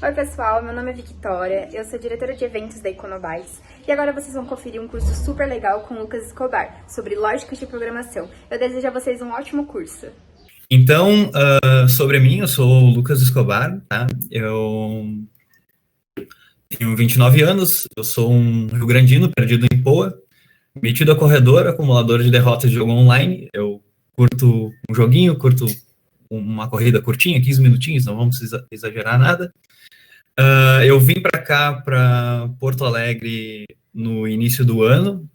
Oi pessoal, meu nome é Victoria, eu sou diretora de eventos da Econobytes e agora vocês vão conferir um curso super legal com o Lucas Escobar sobre lógica de programação. Eu desejo a vocês um ótimo curso. Então, sobre mim, eu sou o Lucas Escobar, tá? Eu tenho 29 anos, eu sou um rio-grandino perdido em Poa, metido a corredor, acumulador de derrotas de jogo online. Eu curto um joguinho, curto uma corrida curtinha, 15 minutinhos, não vamos exagerar nada. Eu vim para cá, para Porto Alegre, no início do ano,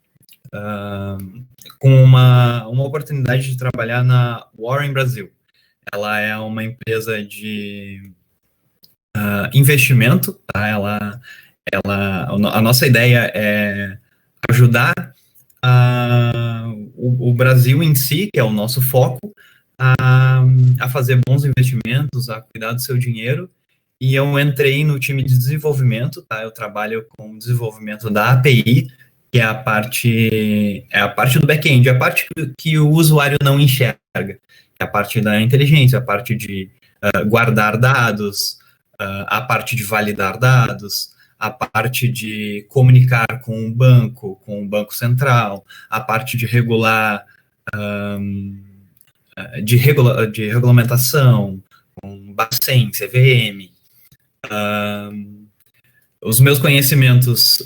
com uma oportunidade de trabalhar na Warren Brasil. Ela é uma empresa de investimento, tá? A nossa ideia é ajudar o Brasil em si, que é o nosso foco, a fazer bons investimentos, a cuidar do seu dinheiro. E eu entrei no time de desenvolvimento, tá? Eu trabalho com desenvolvimento da API, que é a parte do back-end, a parte que o usuário não enxerga, que é a parte da inteligência, a parte de guardar dados, a parte de validar dados, a parte de comunicar com o banco central, a parte de regular, de regulamentação, com Bacen, CVM. Os meus conhecimentos,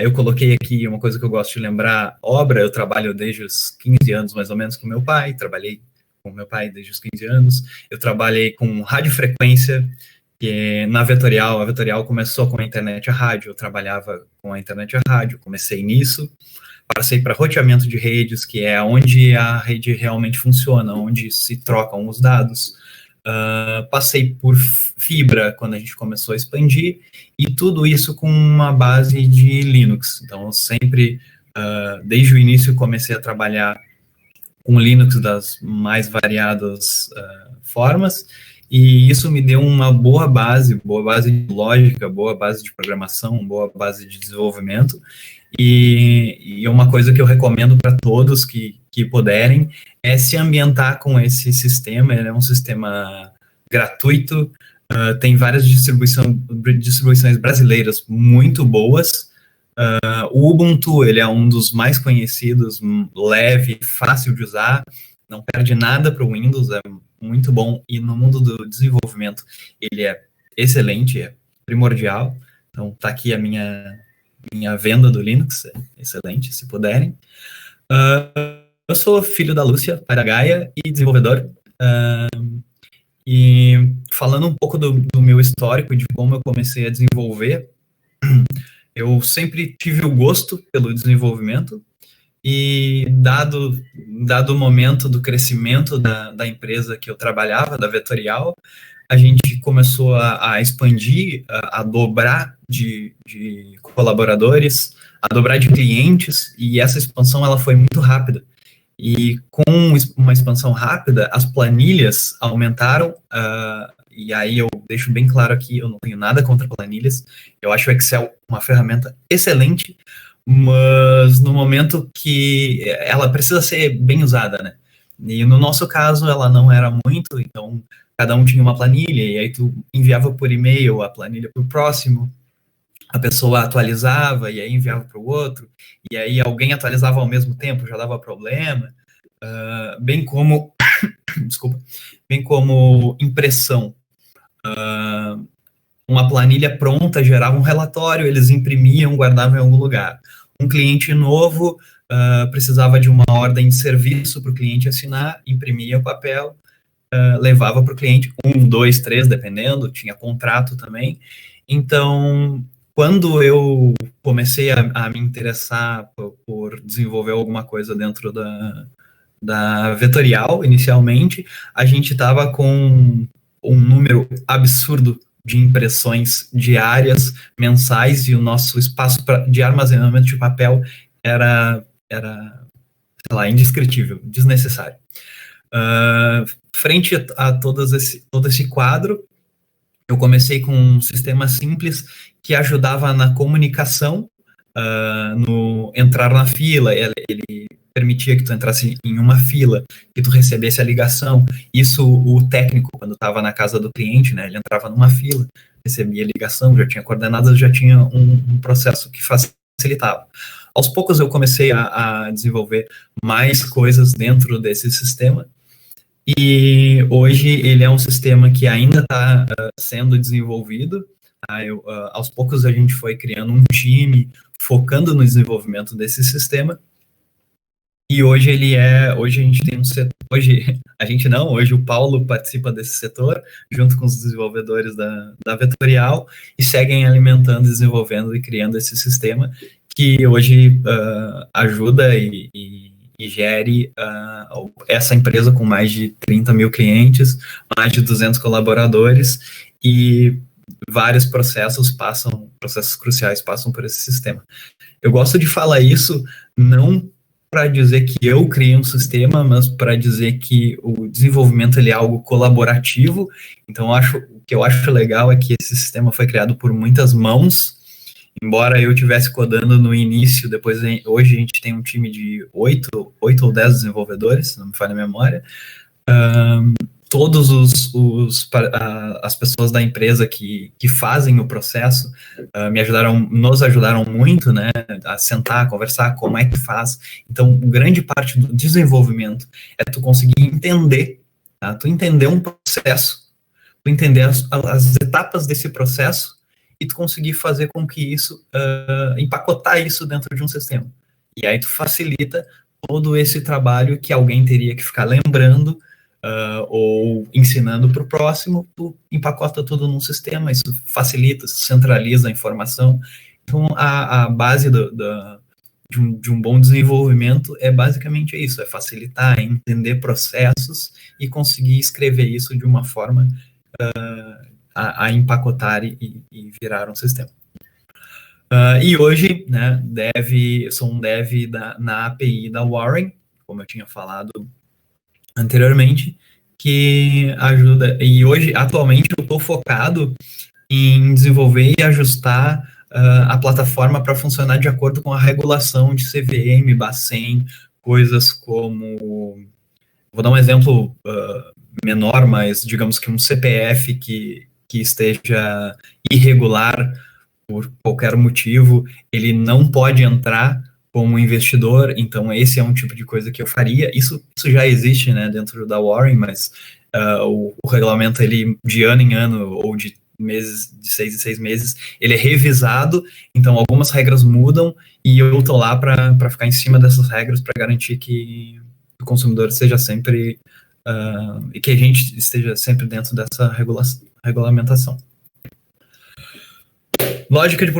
eu coloquei aqui uma coisa que eu gosto de lembrar, obra. Eu trabalho desde os 15 anos, mais ou menos, com meu pai, trabalhei com meu pai desde os 15 anos, eu trabalhei com radiofrequência, que na Vetorial, a Vetorial começou com a internet a rádio, eu trabalhava com a internet a rádio, comecei nisso, passei para roteamento de redes, que é onde a rede realmente funciona, onde se trocam os dados, passei por fibra, quando a gente começou a expandir, e tudo isso com uma base de Linux. Então, eu sempre, desde o início, comecei a trabalhar com Linux das mais variadas formas, e isso me deu uma boa base de lógica, boa base de programação, boa base de desenvolvimento, e uma coisa que eu recomendo para todos que puderem é se ambientar com esse sistema. Ele é um sistema gratuito, tem várias distribuições brasileiras muito boas. O Ubuntu, ele é um dos mais conhecidos, leve, fácil de usar, não perde nada para o Windows, é muito bom, e no mundo do desenvolvimento ele é excelente, é primordial. Então tá aqui a minha venda do Linux, é excelente, se puderem. Eu sou filho da Lúcia, pai da Gaia, e desenvolvedor. E falando um pouco do meu histórico, de como eu comecei a desenvolver, eu sempre tive o gosto pelo desenvolvimento, e dado o momento do crescimento da empresa que eu trabalhava, da Vetorial, a gente começou a expandir, a dobrar de colaboradores, a dobrar de clientes, e essa expansão ela foi muito rápida. E com uma expansão rápida, as planilhas aumentaram, e aí eu deixo bem claro aqui, eu não tenho nada contra planilhas, eu acho o Excel uma ferramenta excelente, mas no momento que ela precisa ser bem usada, né? E no nosso caso, ela não era muito, então cada um tinha uma planilha, e aí tu enviava por e-mail a planilha para o próximo, a pessoa atualizava, e aí enviava para o outro, e aí alguém atualizava ao mesmo tempo, já dava problema, bem como, desculpa, bem como impressão. Uma planilha pronta gerava um relatório, eles imprimiam, guardavam em algum lugar. Um cliente novo precisava de uma ordem de serviço para o cliente assinar, imprimia o papel, levava para o cliente, 1, 2, 3, dependendo, tinha contrato também. Então, quando eu comecei a me interessar por desenvolver alguma coisa dentro da Vetorial, inicialmente, a gente estava com um número absurdo de impressões diárias, mensais, e o nosso espaço de armazenamento de papel era sei lá, indescritível, desnecessário. Frente a todo esse quadro, eu comecei com um sistema simples que ajudava na comunicação, no entrar na fila. Ele permitia que tu entrasse em uma fila, que tu recebesse a ligação. Isso, o técnico, quando estava na casa do cliente, né, ele entrava numa fila, recebia ligação, já tinha coordenadas, já tinha um processo que facilitava. Aos poucos eu comecei a desenvolver mais coisas dentro desse sistema, e hoje ele é um sistema que ainda está sendo desenvolvido. Aos poucos a gente foi criando um time focando no desenvolvimento desse sistema, e hoje hoje a gente tem um setor, hoje o Paulo participa desse setor, junto com os desenvolvedores da Vetorial, e seguem alimentando, desenvolvendo e criando esse sistema, que hoje ajuda e gere essa empresa com mais de 30 mil clientes, mais de 200 colaboradores, e vários processos cruciais passam por esse sistema. Eu gosto de falar isso não para dizer que eu criei um sistema, mas para dizer que o desenvolvimento ele é algo colaborativo. Então, o que eu acho legal é que esse sistema foi criado por muitas mãos, embora eu estivesse codando no início. Depois, hoje a gente tem um time de 8 ou 10 desenvolvedores, não me falha a memória. Todos as pessoas da empresa que fazem o processo nos ajudaram muito, né, a sentar, a conversar, como é que faz. Então, grande parte do desenvolvimento é tu conseguir entender, tá? Tu entender um processo, tu entender as etapas desse processo, e tu conseguir fazer com que isso, empacotar isso dentro de um sistema. E aí tu facilita todo esse trabalho que alguém teria que ficar lembrando, ou ensinando para o próximo. Tu empacota tudo num sistema, isso facilita, centraliza a informação. Então, a base de um bom desenvolvimento é basicamente isso, é facilitar, é entender processos e conseguir escrever isso de uma forma a empacotar e virar um sistema. E hoje, né, sou um dev na API da Warren, como eu tinha falado anteriormente, que ajuda, e hoje, atualmente, eu estou focado em desenvolver e ajustar a plataforma para funcionar de acordo com a regulação de CVM, Bacen, coisas como, vou dar um exemplo menor, mas digamos que um CPF que esteja irregular por qualquer motivo, ele não pode entrar como investidor. Então esse é um tipo de coisa que eu faria. Isso já existe, né, dentro da Warren, mas o regulamento, ele de ano em ano, ou de 6 em 6 meses, ele é revisado. Então algumas regras mudam, e eu tô lá para ficar em cima dessas regras, para garantir que o consumidor seja sempre e que a gente esteja sempre dentro dessa regulamentação. Lógica de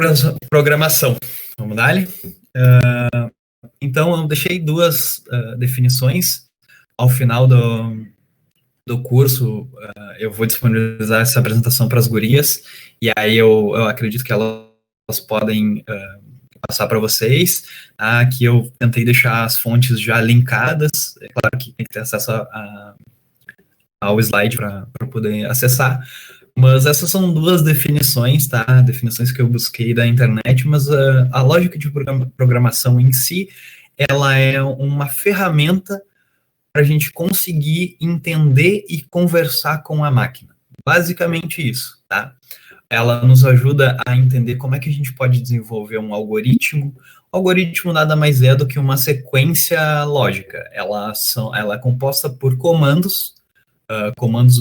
programação. Vamos dar ali? Então, eu deixei 2 definições. Ao final do curso, eu vou disponibilizar essa apresentação para as gurias, e aí eu acredito que elas podem passar para vocês. Aqui eu tentei deixar as fontes já linkadas. É claro que tem que ter acesso ao slide para poder acessar. Mas essas são 2 definições, tá? Definições que eu busquei da internet, mas a lógica de programação em si, ela é uma ferramenta para a gente conseguir entender e conversar com a máquina. Basicamente isso, tá? Ela nos ajuda a entender como é que a gente pode desenvolver um algoritmo. O algoritmo nada mais é do que uma sequência lógica. Ela é composta por comandos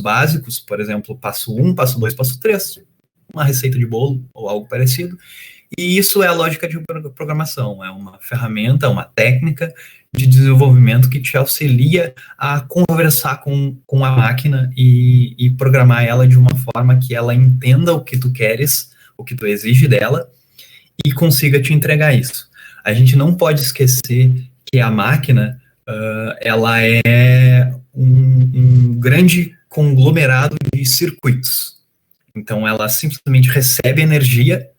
básicos, por exemplo, passo 1, passo 2, passo 3, uma receita de bolo ou algo parecido. E isso é a lógica de programação, é uma ferramenta, uma técnica de desenvolvimento que te auxilia a conversar com a máquina e programar ela de uma forma que ela entenda o que tu queres, o que tu exige dela, e consiga te entregar isso. A gente não pode esquecer que a máquina, ela é um grande conglomerado de circuitos. Então, ela simplesmente recebe energia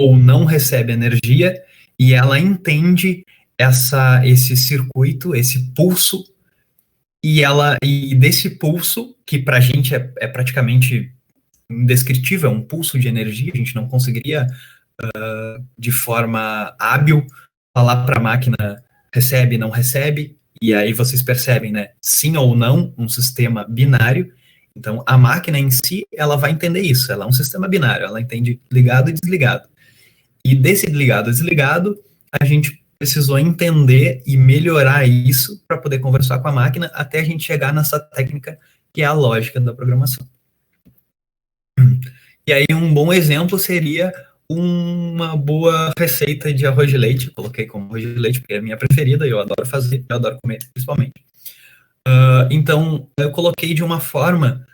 ou não recebe energia, e ela entende esse circuito, esse pulso, e desse pulso, que para a gente é praticamente indescritível, é um pulso de energia, a gente não conseguiria, de forma hábil, falar para a máquina recebe, não recebe. E aí vocês percebem, né? Sim ou não, um sistema binário. Então, a máquina em si, ela vai entender isso. Ela é um sistema binário, ela entende ligado e desligado. E desse ligado e desligado, a gente precisou entender e melhorar isso para poder conversar com a máquina até a gente chegar nessa técnica que é a lógica da programação. E aí um bom exemplo seria uma boa receita de arroz de leite. Coloquei como arroz de leite porque é a minha preferida e eu adoro fazer, eu adoro comer, principalmente. Então, eu coloquei de uma forma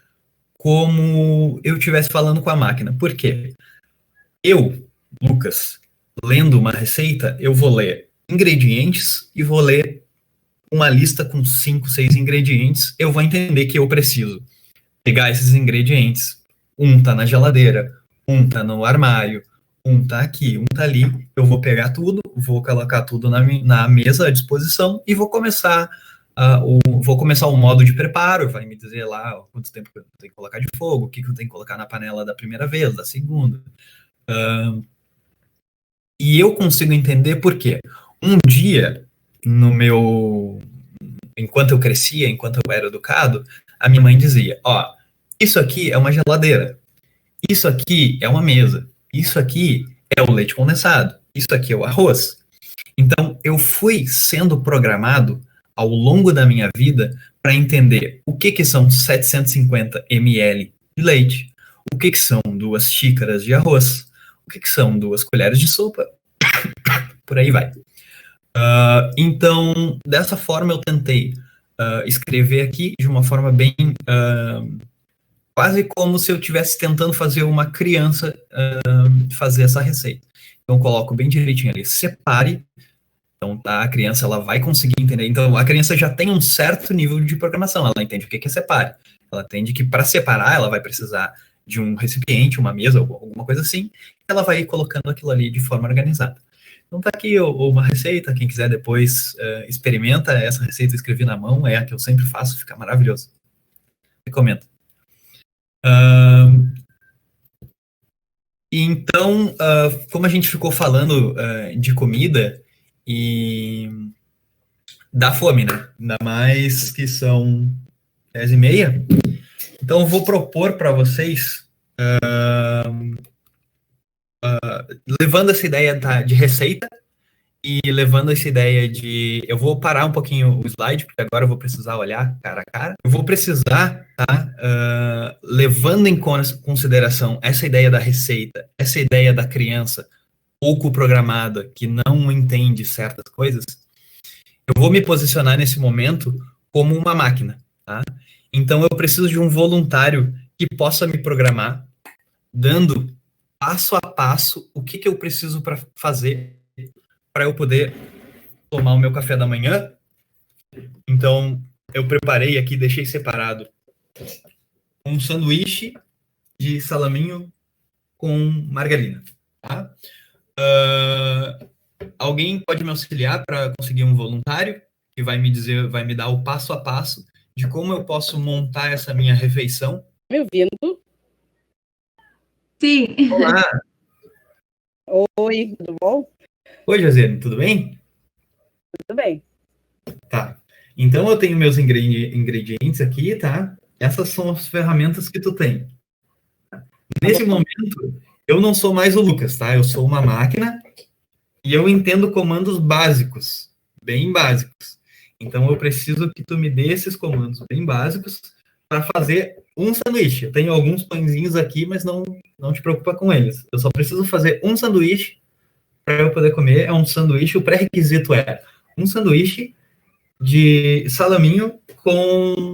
como eu estivesse falando com a máquina. Por quê? Eu, Lucas, lendo uma receita, eu vou ler ingredientes e vou ler uma lista com 5, 6 ingredientes. Eu vou entender que eu preciso pegar esses ingredientes. Um tá na geladeira, um tá no armário, um tá aqui, um tá ali. Eu vou pegar tudo, vou colocar tudo na mesa à disposição e vou começar o modo de preparo. Vai me dizer lá quanto tempo eu tenho que colocar de fogo, o que eu tenho que colocar na panela da primeira vez, da segunda. E eu consigo entender por quê. Um dia, enquanto eu crescia, enquanto eu era educado, a minha mãe dizia, isso aqui é uma geladeira, isso aqui é uma mesa, isso aqui é o leite condensado, isso aqui é o arroz. Então, eu fui sendo programado ao longo da minha vida para entender o que são 750 ml de leite, o que são 2 xícaras de arroz, o que são 2 colheres de sopa, por aí vai. Então, dessa forma eu tentei escrever aqui de uma forma bem quase como se eu estivesse tentando fazer uma criança fazer essa receita. Então, eu coloco bem direitinho ali, separe. Então, a criança ela vai conseguir entender. Então, a criança já tem um certo nível de programação. Ela entende o que é separe. Ela entende que para separar, ela vai precisar de um recipiente, uma mesa, ou alguma coisa assim. Ela vai ir colocando aquilo ali de forma organizada. Então, tá aqui uma receita. Quem quiser depois experimenta essa receita, escrevi na mão. É a que eu sempre faço, fica maravilhoso. Recomendo. Então, como a gente ficou falando de comida e dá fome, né? Ainda mais que são 10h30. Então, eu vou propor para vocês, levando essa ideia de receita e levando essa ideia de... Eu vou parar um pouquinho o slide, porque agora eu vou precisar olhar cara a cara. Eu vou precisar, tá? Levando em consideração essa ideia da receita, essa ideia da criança pouco programada, que não entende certas coisas, eu vou me posicionar nesse momento como uma máquina, tá? Então, eu preciso de um voluntário que possa me programar, dando passo a passo o que eu preciso para fazer para eu poder tomar o meu café da manhã. Então, eu preparei aqui, deixei separado um sanduíche de salaminho com margarina, tá? Alguém pode me auxiliar para conseguir um voluntário que vai me dizer, vai me dar o passo a passo de como eu posso montar essa minha refeição? Me ouvindo? Sim. Olá! Oi, tudo bom? Oi, José, tudo bem? Tudo bem. Tá. Então, eu tenho meus ingredientes aqui, tá? Essas são as ferramentas que tu tem. Nesse momento, eu não sou mais o Lucas, tá? Eu sou uma máquina e eu entendo comandos básicos, bem básicos. Então, eu preciso que tu me dê esses comandos bem básicos para fazer um sanduíche. Eu tenho alguns pãezinhos aqui, mas não te preocupa com eles. Eu só preciso fazer um sanduíche para eu poder comer. É um sanduíche, o pré-requisito é um sanduíche de salaminho com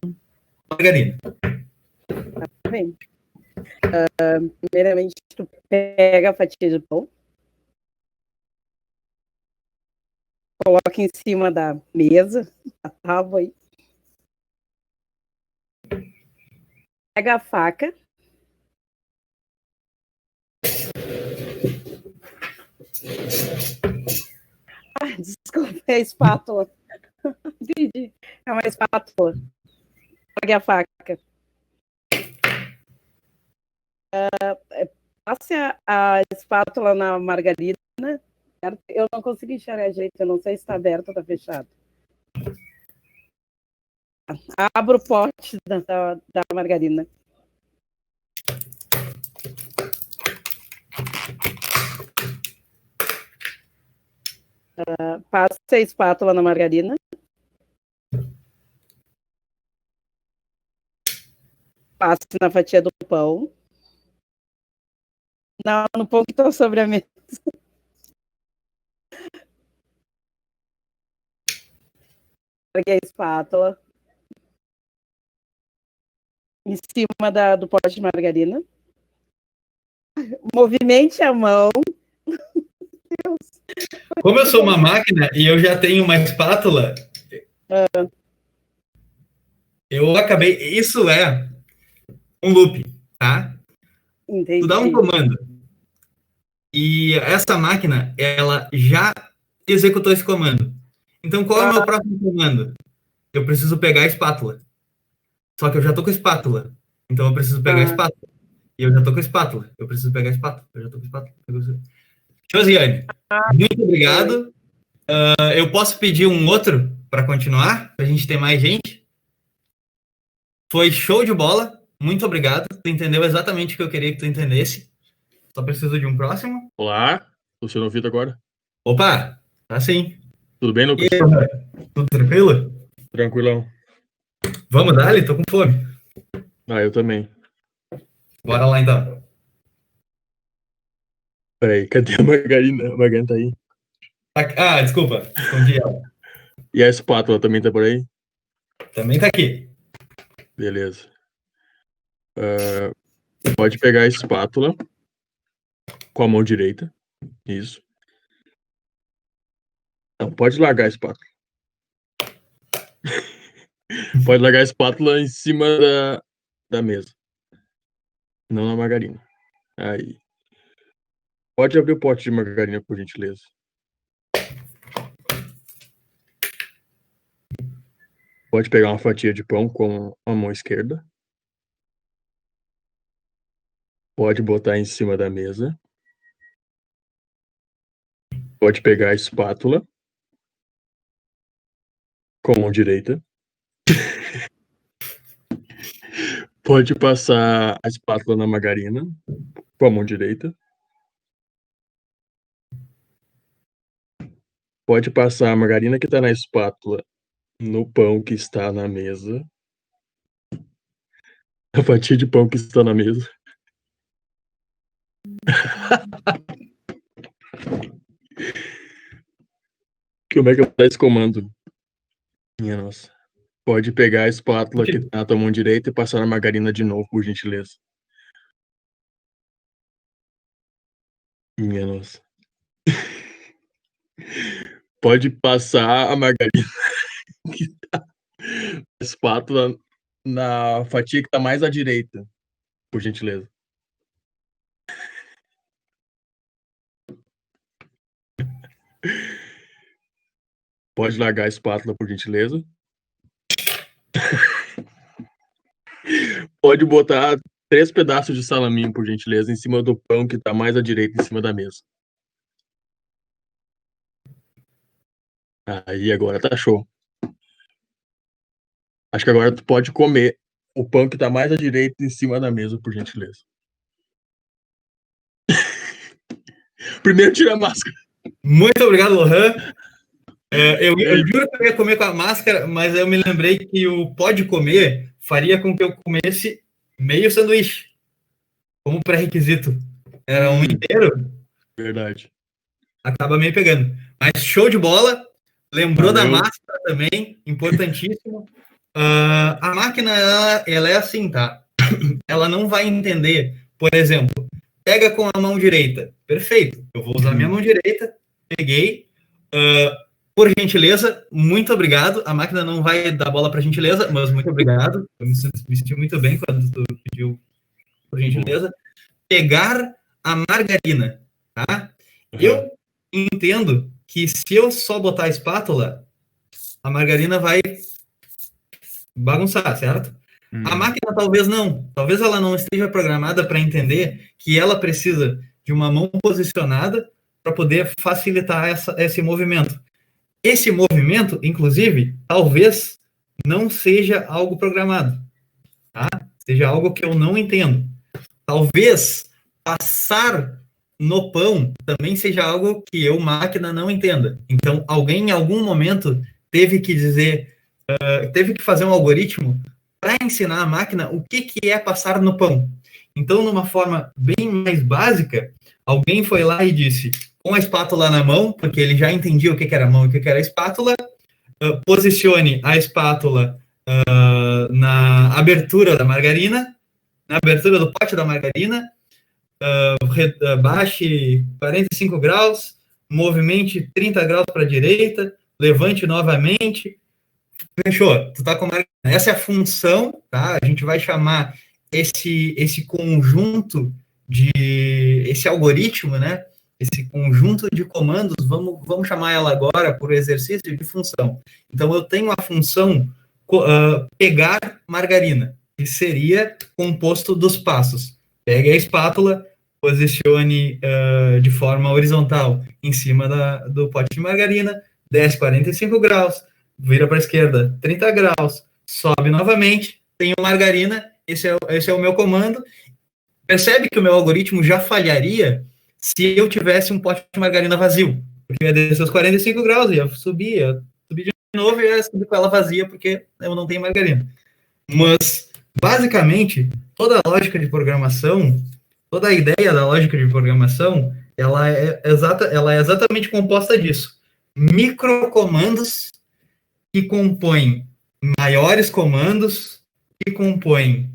margarina. Tá bem. Primeiramente, tu pega a fatia de pão, coloca em cima da mesa, a tábua aí. Pega a faca. Desculpa, é a espátula. Entendi. É uma espátula. Pega a faca. Passe a espátula na margarina. Certo? Eu não consegui enxergar direito, eu não sei se está aberto ou está fechado. Abra o pote da margarina. Passe a espátula na margarina. Passe na fatia do pão. Não, no pão que está sobre a mesa. Largue a espátula em cima do pote de margarina. Movimente a mão. Como eu sou uma máquina e eu já tenho uma espátula, eu acabei... Isso é um loop, tá? Entendi. Tu dá um comando e essa máquina, ela já executou esse comando. Então, qual é o meu próximo comando? Eu preciso pegar a espátula. Só que eu já tô com a espátula. Então, eu preciso pegar a espátula. E eu já tô com a espátula. Eu preciso pegar a espátula. Eu já tô com a espátula. Josiane, muito obrigado. Eu posso pedir um outro para continuar? Para a gente ter mais gente? Foi show de bola. Muito obrigado. Tu entendeu exatamente o que eu queria que tu entendesse. Só preciso de um próximo. Olá, tô sendo ouvido agora. Opa, tá sim. Tudo bem, Lucas? Tudo tranquilo? Tranquilão. Vamos, Dali? Tô com fome. Eu também. Bora lá, então. Peraí, cadê a margarina? A margarina tá aí. Desculpa. Escondi ela. E a espátula também tá por aí? Também tá aqui. Beleza. Pode pegar a espátula com a mão direita. Isso. Não, pode largar a espátula. Pode largar a espátula em cima da mesa. Não na margarina. Aí. Pode abrir o pote de margarina, por gentileza. Pode pegar uma fatia de pão com a mão esquerda. Pode botar em cima da mesa. Pode pegar a espátula com a mão direita. Pode passar a espátula na margarina com a mão direita. Pode passar a margarina que está na espátula no pão que está na mesa. A fatia de pão que está na mesa. Como é que eu vou dar esse comando? Minha nossa. Pode pegar a espátula que está na tua mão direita e passar na margarina de novo, por gentileza. Minha nossa. Pode passar a margarina que tá na espátula na fatia que está mais à direita, por gentileza. Pode largar a espátula, por gentileza. Pode botar 3 pedaços de salaminho, por gentileza, em cima do pão que está mais à direita, em cima da mesa. Aí, agora tá show. Acho que agora tu pode comer o pão que está mais à direita, em cima da mesa, por gentileza. Primeiro tira a máscara. Muito obrigado, Lohan. Eu juro que eu ia comer com a máscara, mas eu me lembrei que o pode comer faria com que eu comesse meio sanduíche, como pré-requisito. Era um inteiro. Verdade. Acaba meio pegando. Mas show de bola. Lembrou Valeu. da máscara também, importantíssimo. A máquina, ela é assim, tá? Ela não vai entender, por exemplo, pega com a mão direita. Perfeito, eu vou usar minha mão direita. Peguei. Por gentileza, muito obrigado. A máquina não vai dar bola para gentileza, mas muito obrigado. Eu me senti muito bem quando tu pediu por gentileza. Pegar a margarina, tá? Eu entendo que se eu só botar a espátula, a margarina vai bagunçar, certo? A máquina talvez não. Talvez ela não esteja programada para entender que ela precisa de uma mão posicionada para poder facilitar esse movimento. Esse movimento, inclusive, talvez não seja algo programado, tá? Seja algo que eu não entendo. Talvez passar no pão também seja algo que eu, máquina, não entenda. Então, alguém em algum momento teve que dizer, teve que fazer um algoritmo para ensinar a máquina o que é passar no pão. Então, numa forma bem mais básica, alguém foi lá e disse, com a espátula na mão, porque ele já entendia o que era a mão e o que era a espátula, posicione a espátula na abertura da margarina, na abertura do pote da margarina, baixe 45 graus, movimente 30 graus para a direita, levante novamente, fechou, tu tá com margarina. Essa é a função, tá? A gente vai chamar esse conjunto esse algoritmo, né? Esse conjunto de comandos, vamos chamar ela agora por exercício de função. Então, eu tenho a função pegar margarina, que seria composto dos passos. Pegue a espátula, posicione de forma horizontal em cima do pote de margarina, desce 45 graus, vira para a esquerda 30 graus, sobe novamente, tenho margarina, esse é o meu comando. Percebe que o meu algoritmo já falharia se eu tivesse um pote de margarina vazio, porque eu ia descer os 45 graus, ia subir de novo e ia subir com ela vazia, porque eu não tenho margarina. Mas, basicamente, toda a lógica de programação, toda a ideia da lógica de programação, ela é exatamente composta disso. Microcomandos que compõem maiores comandos, que compõem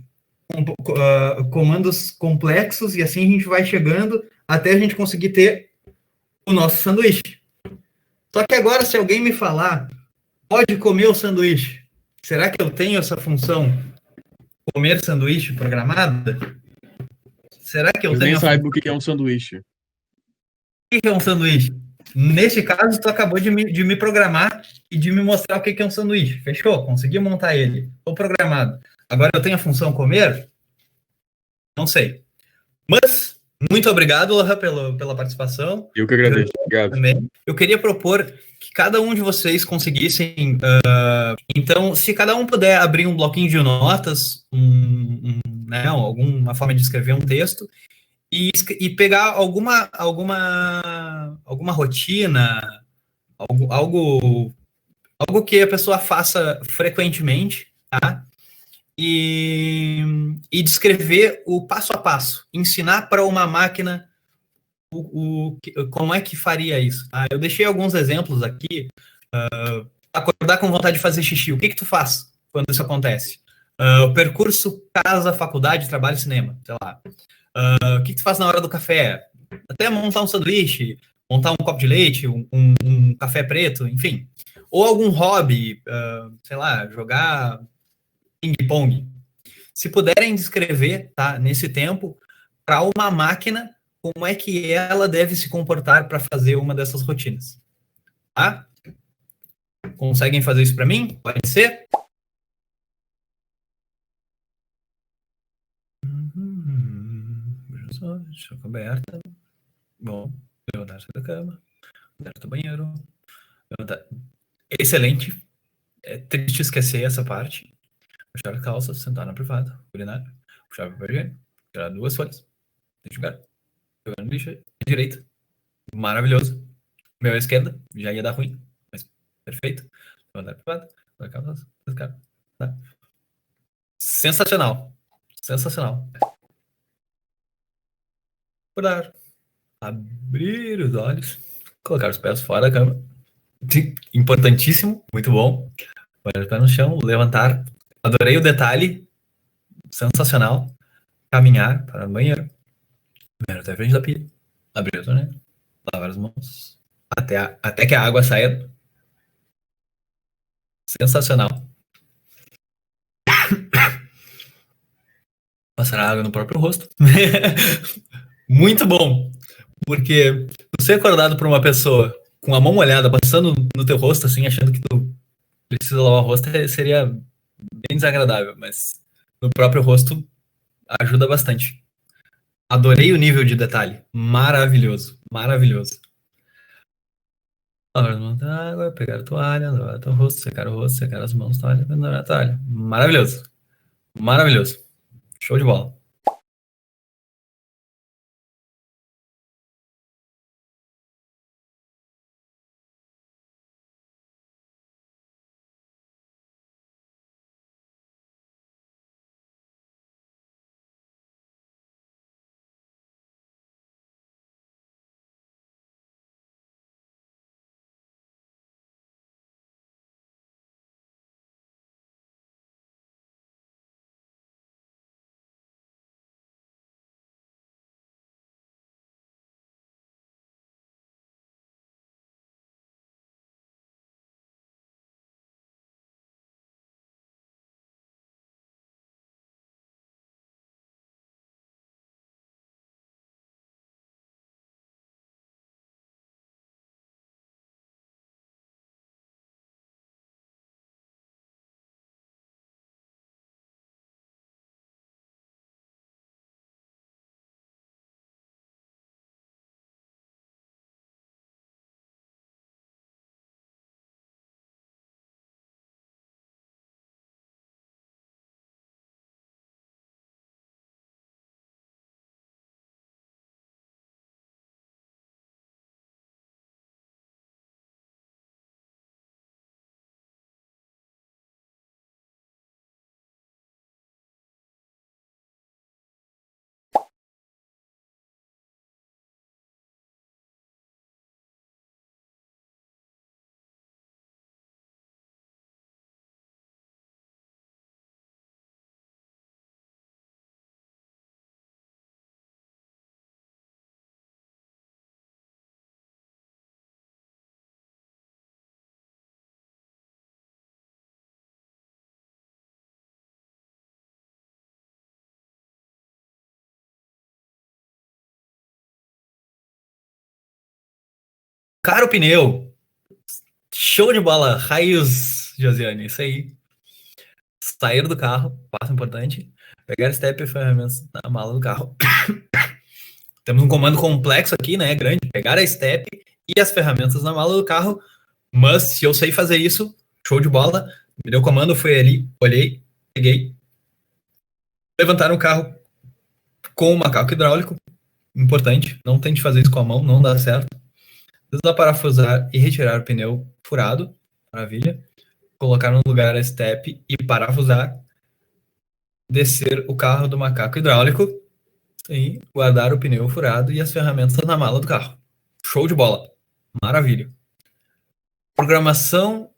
comandos complexos, e assim a gente vai chegando até a gente conseguir ter o nosso sanduíche. Só que agora, se alguém me falar, pode comer o sanduíche, será que eu tenho essa função, comer sanduíche programada? Será que eu tenho... nem saiba o que é um sanduíche. O que é um sanduíche? Nesse caso, tu acabou de me programar e de me mostrar o que é um sanduíche. Fechou? Consegui montar ele. Estou programado. Agora eu tenho a função comer? Não sei. Mas, muito obrigado, Lohan, pela participação. Eu que agradeço. Obrigado. Também. Eu queria propor que cada um de vocês conseguissem... então, se cada um puder abrir um bloquinho de notas, né, alguma forma de escrever um texto, e pegar alguma rotina, algo que a pessoa faça frequentemente, tá? E descrever o passo a passo, ensinar para uma máquina como é que faria isso. Tá? Eu deixei alguns exemplos aqui. Acordar com vontade de fazer xixi. O que tu faz quando isso acontece? O percurso casa, faculdade, trabalho, cinema, sei lá. O que tu faz na hora do café? Até montar um sanduíche, montar um copo de leite, um café preto, enfim. Ou algum hobby, sei lá, jogar ping-pong. Se puderem descrever, tá, nesse tempo, para uma máquina, como é que ela deve se comportar para fazer uma dessas rotinas. Tá? Conseguem fazer isso para mim? Pode ser? Deixa coberta. Bom, levantar-se da cama. Levantar do banheiro. Levantar. Excelente. É triste esquecer essa parte. Puxar a calça, sentar na privada, urinar, puxar o papel higiênico, tirar 2 folhas, jogar no lixo, direita. Maravilhoso. Meu à esquerda, já ia dar ruim, mas perfeito. Levantar a privada, colocar a calça, descar. Tá. Sensacional. Sensacional. Pular. Abrir os olhos. Colocar os pés fora da cama. Importantíssimo. Muito bom. Olhar os pés no chão. Levantar. Adorei o detalhe. Sensacional. Caminhar para o banheiro. Banheiro até a frente da pia. Abrir a torneira. Lavar as mãos. Até que a água saia. Sensacional. Passar a água no próprio rosto. Muito bom. Porque você acordado por uma pessoa com a mão molhada passando no teu rosto, assim, achando que tu precisa lavar o rosto, seria bem desagradável. Mas no próprio rosto ajuda bastante. Adorei o nível de detalhe. Maravilhoso. Maravilhoso. Lavar as mãos da água, pegar a toalha, lavar o rosto, secar as mãos, toalha, pendurar a toalha. Maravilhoso. Maravilhoso. Show de bola. Trocar o pneu. Show de bola. Raios, Josiane. Isso aí. Sair do carro. Passo importante. Pegar step e ferramentas na mala do carro. Temos um comando complexo aqui, né? Grande. Pegar a step e as ferramentas na mala do carro. Mas se eu sei fazer isso, show de bola. Me deu o comando, fui ali, olhei, peguei. Levantar o carro com o macaco hidráulico. Importante. Não tente fazer isso com a mão, não dá certo. Desaparafusar e retirar o pneu furado. Maravilha. Colocar no lugar a step e parafusar. Descer o carro do macaco hidráulico e guardar o pneu furado e as ferramentas na mala do carro. Show de bola. Maravilha. Programação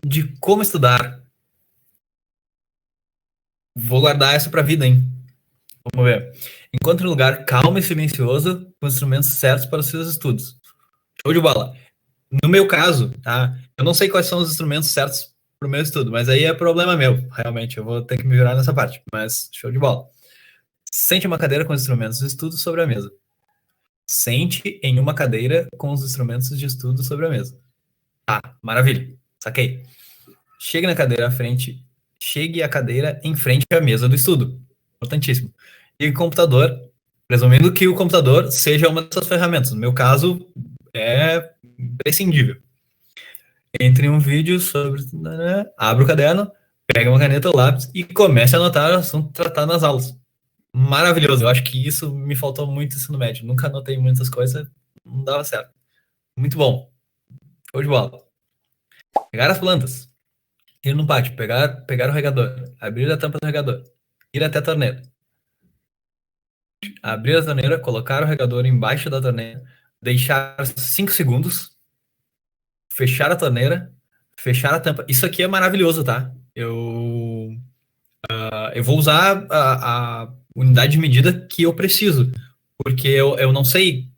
de como estudar. Vou guardar essa para a vida, hein? Vamos ver. Encontre um lugar calmo e silencioso com instrumentos certos para os seus estudos. Show de bola. No meu caso, tá? Eu não sei quais são os instrumentos certos para o meu estudo, mas aí é problema meu. Realmente, eu vou ter que me virar nessa parte. Mas show de bola. Sente uma cadeira com instrumentos de estudo sobre a mesa. Sente em uma cadeira com os instrumentos de estudo sobre a mesa. Tá, maravilha. Saquei. Chegue na cadeira à frente. Chegue a cadeira em frente à mesa do estudo. Importantíssimo. E o computador, presumindo que o computador seja uma dessas ferramentas. No meu caso, é prescindível. Entre em um vídeo sobre... Abra o caderno, pega uma caneta ou lápis e comece a anotar o assunto tratado nas aulas. Maravilhoso. Eu acho que isso me faltou muito no ensino médio. Nunca anotei muitas coisas, não dava certo. Muito bom. Show de bola. Pegar as plantas. Ir no pátio, pegar o regador, abrir a tampa do regador, ir até a torneira. Abrir a torneira, colocar o regador embaixo da torneira, deixar 5 segundos, fechar a torneira, fechar a tampa. Isso aqui é maravilhoso, tá? Eu vou usar a unidade de medida que eu preciso, porque eu não sei,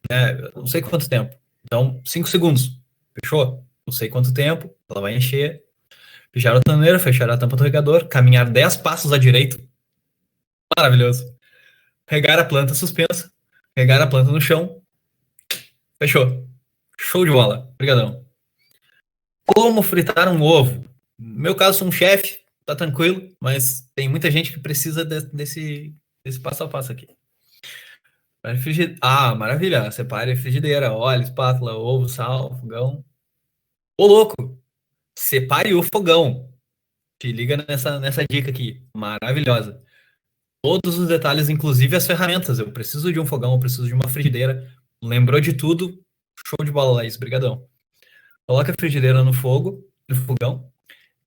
né, eu não sei quanto tempo. Então, 5 segundos. Fechou? Não sei quanto tempo, ela vai encher. Fechar a torneira, fechar a tampa do regador, caminhar 10 passos à direita. Maravilhoso. Regar a planta suspensa, regar a planta no chão. Fechou. Show de bola. Obrigadão. Como fritar um ovo? No meu caso, sou um chefe, tá tranquilo, mas tem muita gente que precisa desse passo a passo aqui. Maravilha. Separe a frigideira, óleo, espátula, ovo, sal, fogão. Ô, louco! Separe o fogão. Te liga nessa dica aqui. Maravilhosa. Todos os detalhes, inclusive as ferramentas. Eu preciso de um fogão, eu preciso de uma frigideira. Lembrou de tudo? Show de bola, Laís. Brigadão. Coloca a frigideira no fogo, no fogão.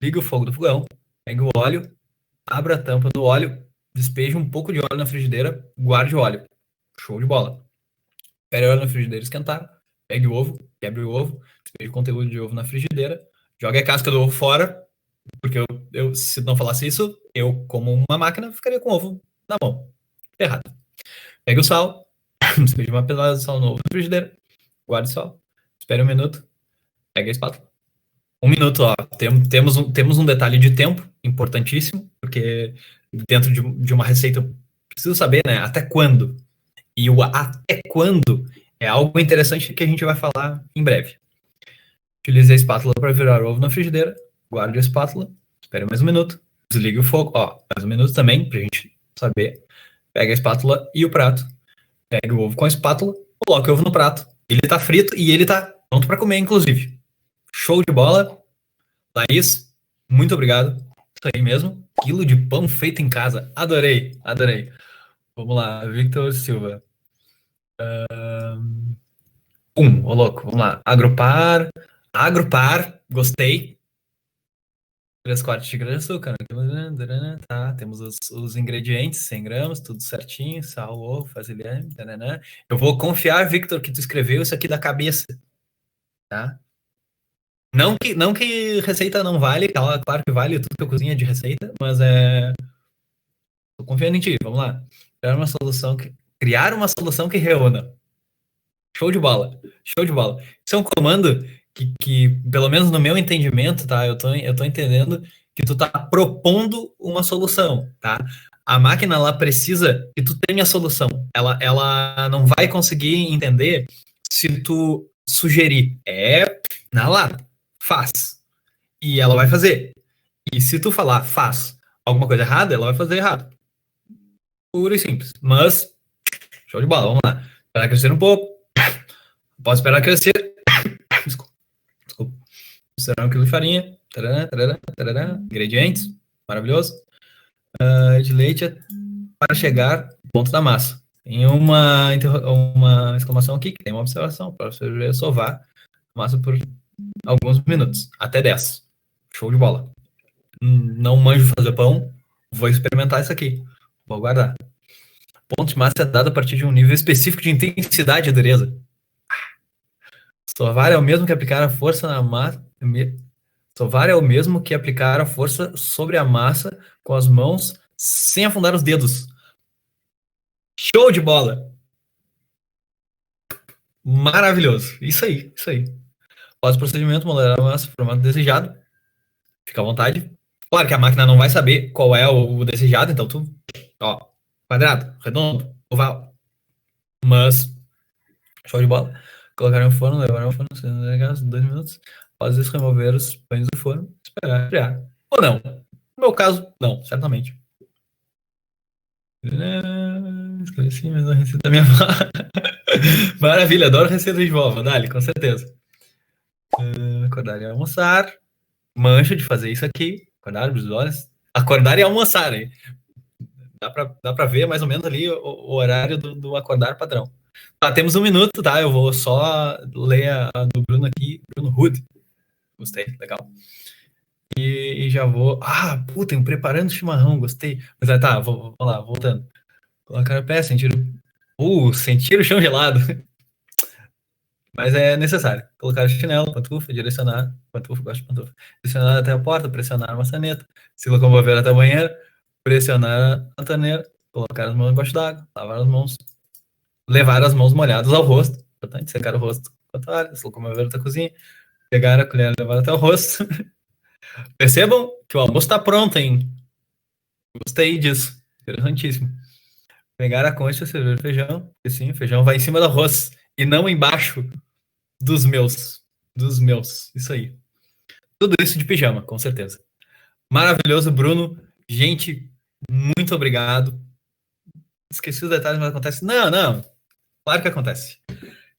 Liga o fogo do fogão. Pega o óleo. Abra a tampa do óleo. Despeja um pouco de óleo na frigideira. Guarde o óleo. Show de bola. Espere o óleo na frigideira esquentar. Pegue o ovo. Quebre o ovo. Despeje o conteúdo de ovo na frigideira. Joga a casca do ovo fora. Porque eu, se não falasse isso, eu, como uma máquina, ficaria com o ovo na mão. Errado. Pega o sal, despeja uma pedaço de sal novo na frigideira, guarda o sal, espere 1 minuto, pega a espátula. 1 minuto, ó. Temos um detalhe de tempo importantíssimo, porque dentro de uma receita eu preciso saber, né, até quando. E o até quando é algo interessante que a gente vai falar em breve. Utilize a espátula para virar o ovo na frigideira. Guarde a espátula, espere mais 1 minuto, desligue o fogo, mais 1 minuto também, pra gente saber. Pega a espátula e o prato, pega o ovo com a espátula, coloca o ovo no prato. Ele tá frito e ele tá pronto para comer, inclusive. Show de bola. Laís, muito obrigado. Isso aí mesmo. Quilo de pão feito em casa. Adorei. Vamos lá, Victor Silva. Ô louco, vamos lá. Agrupar, gostei. 3 quartos de xícara de açúcar. Tá, temos os ingredientes, 100 gramas, tudo certinho, sal, ovo, vasilhame. Eu vou confiar, Victor, que tu escreveu isso aqui da cabeça. Tá? Não que receita não vale, claro que vale tudo que eu cozinho de receita, mas tô confiando em ti, vamos lá. Criar uma solução que reúna. Show de bola. Isso é um comando que, pelo menos no meu entendimento, tá? Eu tô entendendo que tu tá propondo uma solução, tá? A máquina, ela precisa que tu tenha a solução. Ela não vai conseguir entender se tu sugerir, é na lata, faz. E ela vai fazer. E se tu falar, faz alguma coisa errada, ela vai fazer errado. Puro e simples. Mas, show de bola, vamos lá. Esperar crescer um pouco. Posso esperar crescer. Desculpa. Será um quilo de farinha. Tarará, tarará, tarará. Ingredientes. Maravilhoso. De leite para chegar ao ponto da massa. Tem uma exclamação aqui, que tem uma observação para você sovar a massa por alguns minutos. Até 10. Show de bola. Não manjo fazer pão. Vou experimentar isso aqui. Vou guardar. Ponto de massa é dado a partir de um nível específico de intensidade e dureza. Sovar é o mesmo que aplicar a força na massa. Sovar é o mesmo que aplicar a força sobre a massa com as mãos sem afundar os dedos. Show de bola! Maravilhoso. Isso aí, isso aí. Após o procedimento, moldar a massa para o formato desejado. Fica à vontade. Claro que a máquina não vai saber qual é o desejado, então tu, ó, quadrado, redondo, oval. Mas, show de bola. Colocar no forno, levar no forno, 2 minutos. Após isso, remover os pães do forno, esperar criar. Ou não. No meu caso, não, certamente. Esqueci, mas a receita da minha maravilha, adoro receita de vovó, Dali, com certeza. Acordar e almoçar. Mancha de fazer isso aqui. Acordar, abrir os olhos. Acordar e almoçar, hein? Dá pra ver mais ou menos ali o horário do acordar padrão. Tá, temos 1 minuto, tá? Eu vou só ler a do Bruno aqui. Bruno Hood. Gostei, legal. E já vou... puta, preparando chimarrão, gostei. Mas tá, vamos lá, voltando. Colocar o pé, sentir o chão gelado. Mas é necessário. Colocar o chinelo, pantufa, direcionar. Pantufa, gosto de pantufa. Direcionar até a porta, pressionar a maçaneta. Se locomover até a banheira. Pressionar a torneira. Colocar as mãos embaixo d'água. Lavar as mãos. Levar as mãos molhadas ao rosto. Importante, secar o rosto com a toalha. Se locomover até a cozinha. Pegar a colher e levar até o rosto. Percebam que o almoço está pronto, hein? Gostei disso. Interessantíssimo. Pegar a concha, servir feijão. E sim, o feijão vai em cima do arroz. E não embaixo dos meus. Isso aí. Tudo isso de pijama, com certeza. Maravilhoso, Bruno. Gente, muito obrigado. Esqueci os detalhes, mas acontece. Não. Claro que acontece.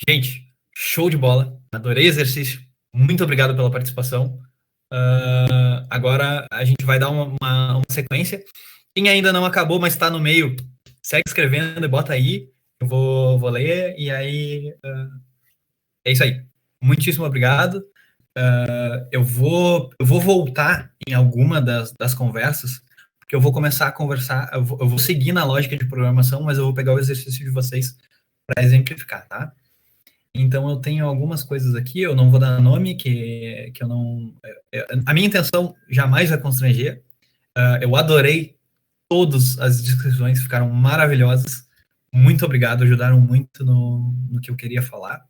Gente, show de bola. Adorei o exercício. Muito obrigado pela participação. Agora a gente vai dar uma sequência. Quem ainda não acabou, mas está no meio, segue escrevendo e bota aí. Eu vou ler e aí é isso aí. Muitíssimo obrigado. Eu vou voltar em alguma das conversas, porque eu vou começar a conversar. Eu vou seguir na lógica de programação, mas eu vou pegar o exercício de vocês para exemplificar, tá? Então, eu tenho algumas coisas aqui, eu não vou dar nome, que eu não... A minha intenção jamais é constranger. Eu adorei todas as descrições, ficaram maravilhosas. Muito obrigado, ajudaram muito no que eu queria falar.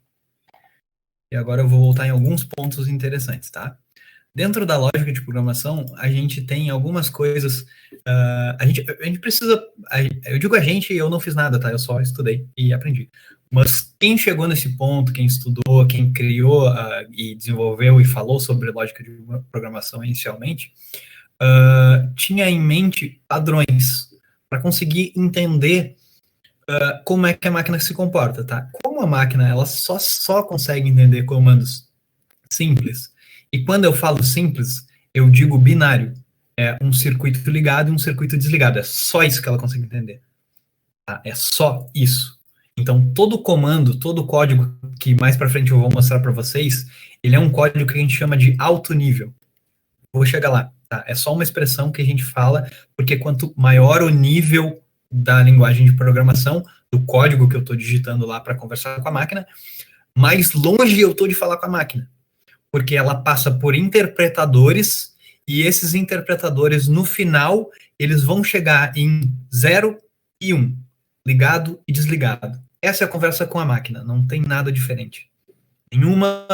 E agora eu vou voltar em alguns pontos interessantes, tá? Dentro da lógica de programação, a gente tem algumas coisas... a gente precisa... Eu digo a gente, eu não fiz nada, tá? Eu só estudei e aprendi. Mas quem chegou nesse ponto, quem estudou, quem criou e desenvolveu e falou sobre lógica de programação inicialmente, tinha em mente padrões para conseguir entender como é que a máquina se comporta, tá? Como a máquina ela só consegue entender comandos simples, e quando eu falo simples, eu digo binário, é um circuito ligado e um circuito desligado, é só isso que ela consegue entender, tá? É só isso. Então, todo comando, todo código que mais para frente eu vou mostrar para vocês, ele é um código que a gente chama de alto nível. Vou chegar lá, tá? É só uma expressão que a gente fala, porque quanto maior o nível da linguagem de programação, do código que eu estou digitando lá para conversar com a máquina, mais longe eu estou de falar com a máquina. Porque ela passa por interpretadores, e esses interpretadores, no final, eles vão chegar em 0 e 1. Ligado e desligado. Essa é a conversa com a máquina, não tem nada diferente. Nenhuma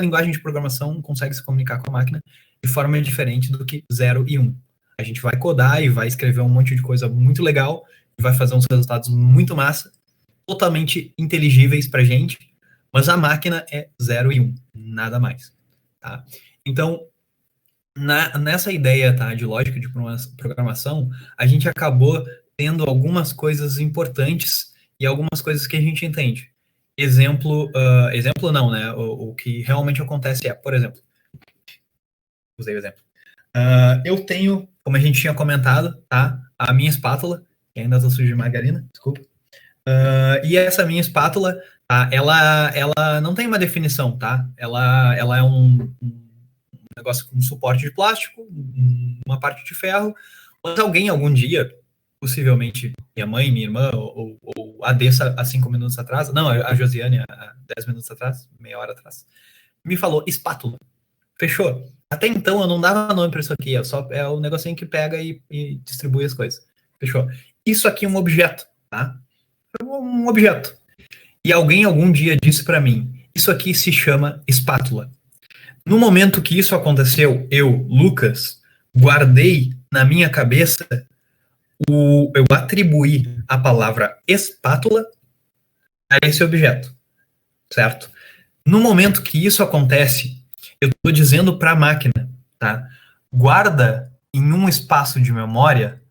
linguagem de programação consegue se comunicar com a máquina de forma diferente do que 0 e 1. A gente vai codar e vai escrever um monte de coisa muito legal, e vai fazer uns resultados muito massa, totalmente inteligíveis pra gente, Mas a máquina é 0 e 1, nada mais. Tá? Então, nessa ideia, tá, de lógica de programação, a gente acabou tendo algumas coisas importantes e algumas coisas que a gente entende. Exemplo não, né? O que realmente acontece é, por exemplo, usei o exemplo. Eu tenho, como a gente tinha comentado, tá, a minha espátula, que ainda está suja de margarina, desculpa. E essa minha espátula, tá, ela não tem uma definição, tá? Ela é um negócio com suporte de plástico, uma parte de ferro, mas alguém algum dia, possivelmente minha mãe, minha irmã, ou a Dessa há 5 minutos atrás, não, a Josiane há 10 minutos atrás, meia hora atrás, me falou espátula. Fechou. Até então eu não dava nome para isso aqui, é o negocinho que pega e distribui as coisas. Fechou. Isso aqui é um objeto, tá? Um objeto. E alguém algum dia disse para mim, isso aqui se chama espátula. No momento que isso aconteceu, eu, Lucas, guardei na minha cabeça, eu atribuí a palavra espátula a esse objeto, certo? No momento que isso acontece, eu estou dizendo para a máquina, tá? Guarda em um espaço de memória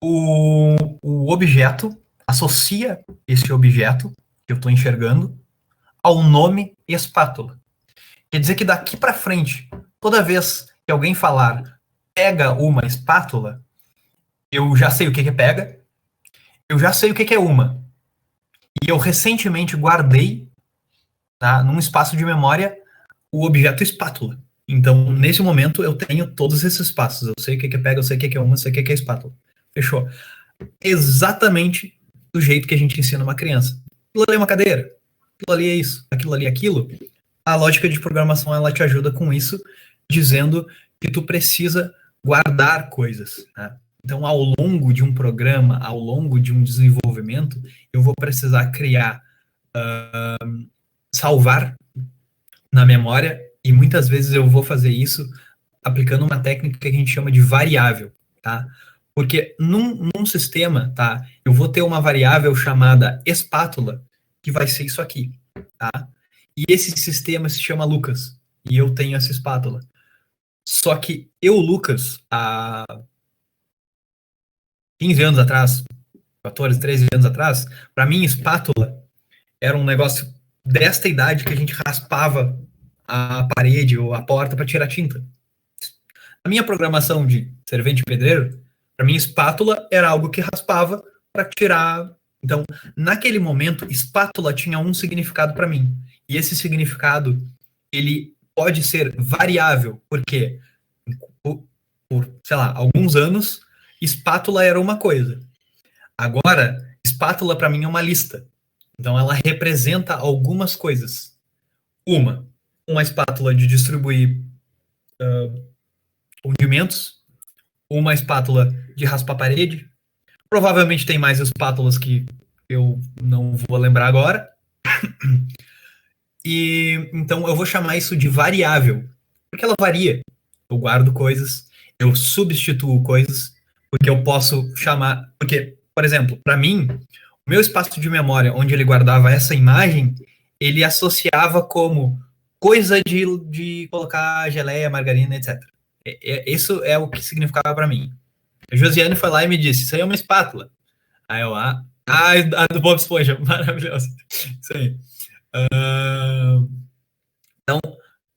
o objeto, associa esse objeto que eu estou enxergando ao nome espátula. Quer dizer que daqui para frente, toda vez que alguém falar pega uma espátula, eu já sei o que é pega, eu já sei o que é uma. E eu recentemente guardei, tá, num espaço de memória o objeto espátula. Então, nesse momento, eu tenho todos esses passos. Eu sei o que é pega, eu sei o que é uma, eu sei o que é espátula. Fechou. Exatamente do jeito que a gente ensina uma criança. Aquilo ali é uma cadeira. Aquilo ali é isso. Aquilo ali é aquilo. A lógica de programação, ela te ajuda com isso, dizendo que tu precisa guardar coisas. Né? Então, ao longo de um programa, ao longo de um desenvolvimento, eu vou precisar criar, salvar na memória, e muitas vezes eu vou fazer isso aplicando uma técnica que a gente chama de variável, tá? Porque num sistema, tá, eu vou ter uma variável chamada espátula, que vai ser isso aqui, tá? E esse sistema se chama Lucas, e eu tenho essa espátula. Só que eu, Lucas, há 15 anos atrás, 14, 13 anos atrás, para mim, espátula era um negócio desta idade que a gente raspava a parede ou a porta para tirar tinta. A minha programação de servente pedreiro, para mim, espátula era algo que raspava para tirar. Então, naquele momento, espátula tinha um significado para mim. E esse significado, ele pode ser variável, porque por, sei lá, alguns anos, espátula era uma coisa. Agora, espátula para mim é uma lista. Então, ela representa algumas coisas. Uma espátula de distribuir condimentos, uma espátula de raspar parede. Provavelmente tem mais espátulas que eu não vou lembrar agora. E então eu vou chamar isso de variável, porque ela varia. Eu guardo coisas, eu substituo coisas, porque eu posso chamar. Porque, por exemplo, para mim, o meu espaço de memória, onde ele guardava essa imagem, ele associava como coisa de colocar geleia, margarina, etc. Isso é o que significava para mim. A Josiane foi lá e me disse, isso aí é uma espátula. Aí eu, a do Bob Esponja, maravilhoso. Isso aí. Então,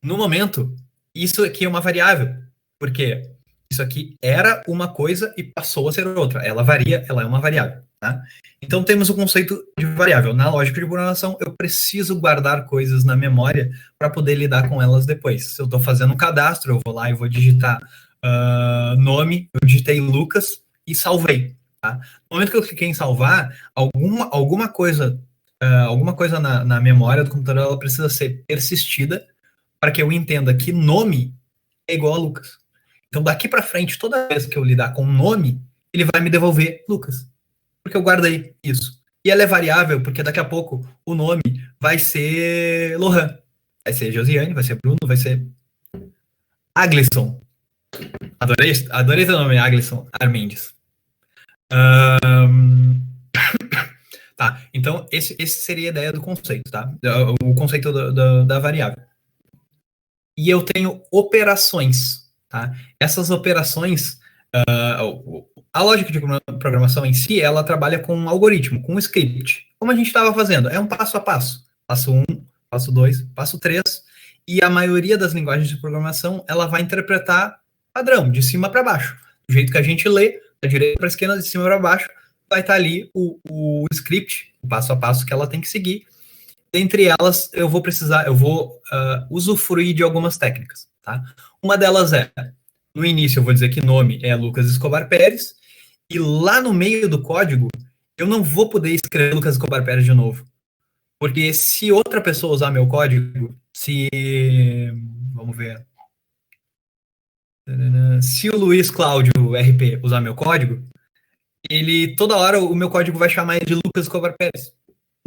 no momento, isso aqui é uma variável, porque isso aqui era uma coisa e passou a ser outra. Ela varia, ela é uma variável. Tá? Então, temos o conceito de variável. Na lógica de programação, eu preciso guardar coisas na memória para poder lidar com elas depois. Se eu estou fazendo um cadastro, eu vou lá e vou digitar nome, eu digitei Lucas e salvei. Tá? No momento que eu cliquei em salvar, alguma coisa na memória do computador, ela precisa ser persistida para que eu entenda que nome é igual a Lucas. Então, daqui para frente, toda vez que eu lidar com nome, ele vai me devolver Lucas. Porque eu guardei isso. E ela é variável, porque daqui a pouco o nome vai ser Lohan. Vai ser Josiane, vai ser Bruno, vai ser Aglisson. Adorei seu nome, Aglisson Armendes. Tá, então esse seria a ideia do conceito, tá? O conceito da variável. E eu tenho operações, tá? Essas operações, a lógica de programação em si, ela trabalha com um algoritmo, com um script. Como a gente estava fazendo, é um passo a passo. Passo 1, passo 2, passo 3, e a maioria das linguagens de programação, ela vai interpretar padrão, de cima para baixo. Do jeito que a gente lê, da direita para a esquerda, de cima para baixo, vai estar ali o script, o passo a passo que ela tem que seguir. Dentre elas, eu vou usufruir de algumas técnicas, tá? Uma delas no início eu vou dizer que nome é Lucas Escobar Pérez, e lá no meio do código, eu não vou poder escrever Lucas Escobar Pérez de novo. Porque se outra pessoa usar meu código, vamos ver. Se o Luiz Cláudio RP usar meu código, toda hora o meu código vai chamar ele de Lucas Escobar Pérez.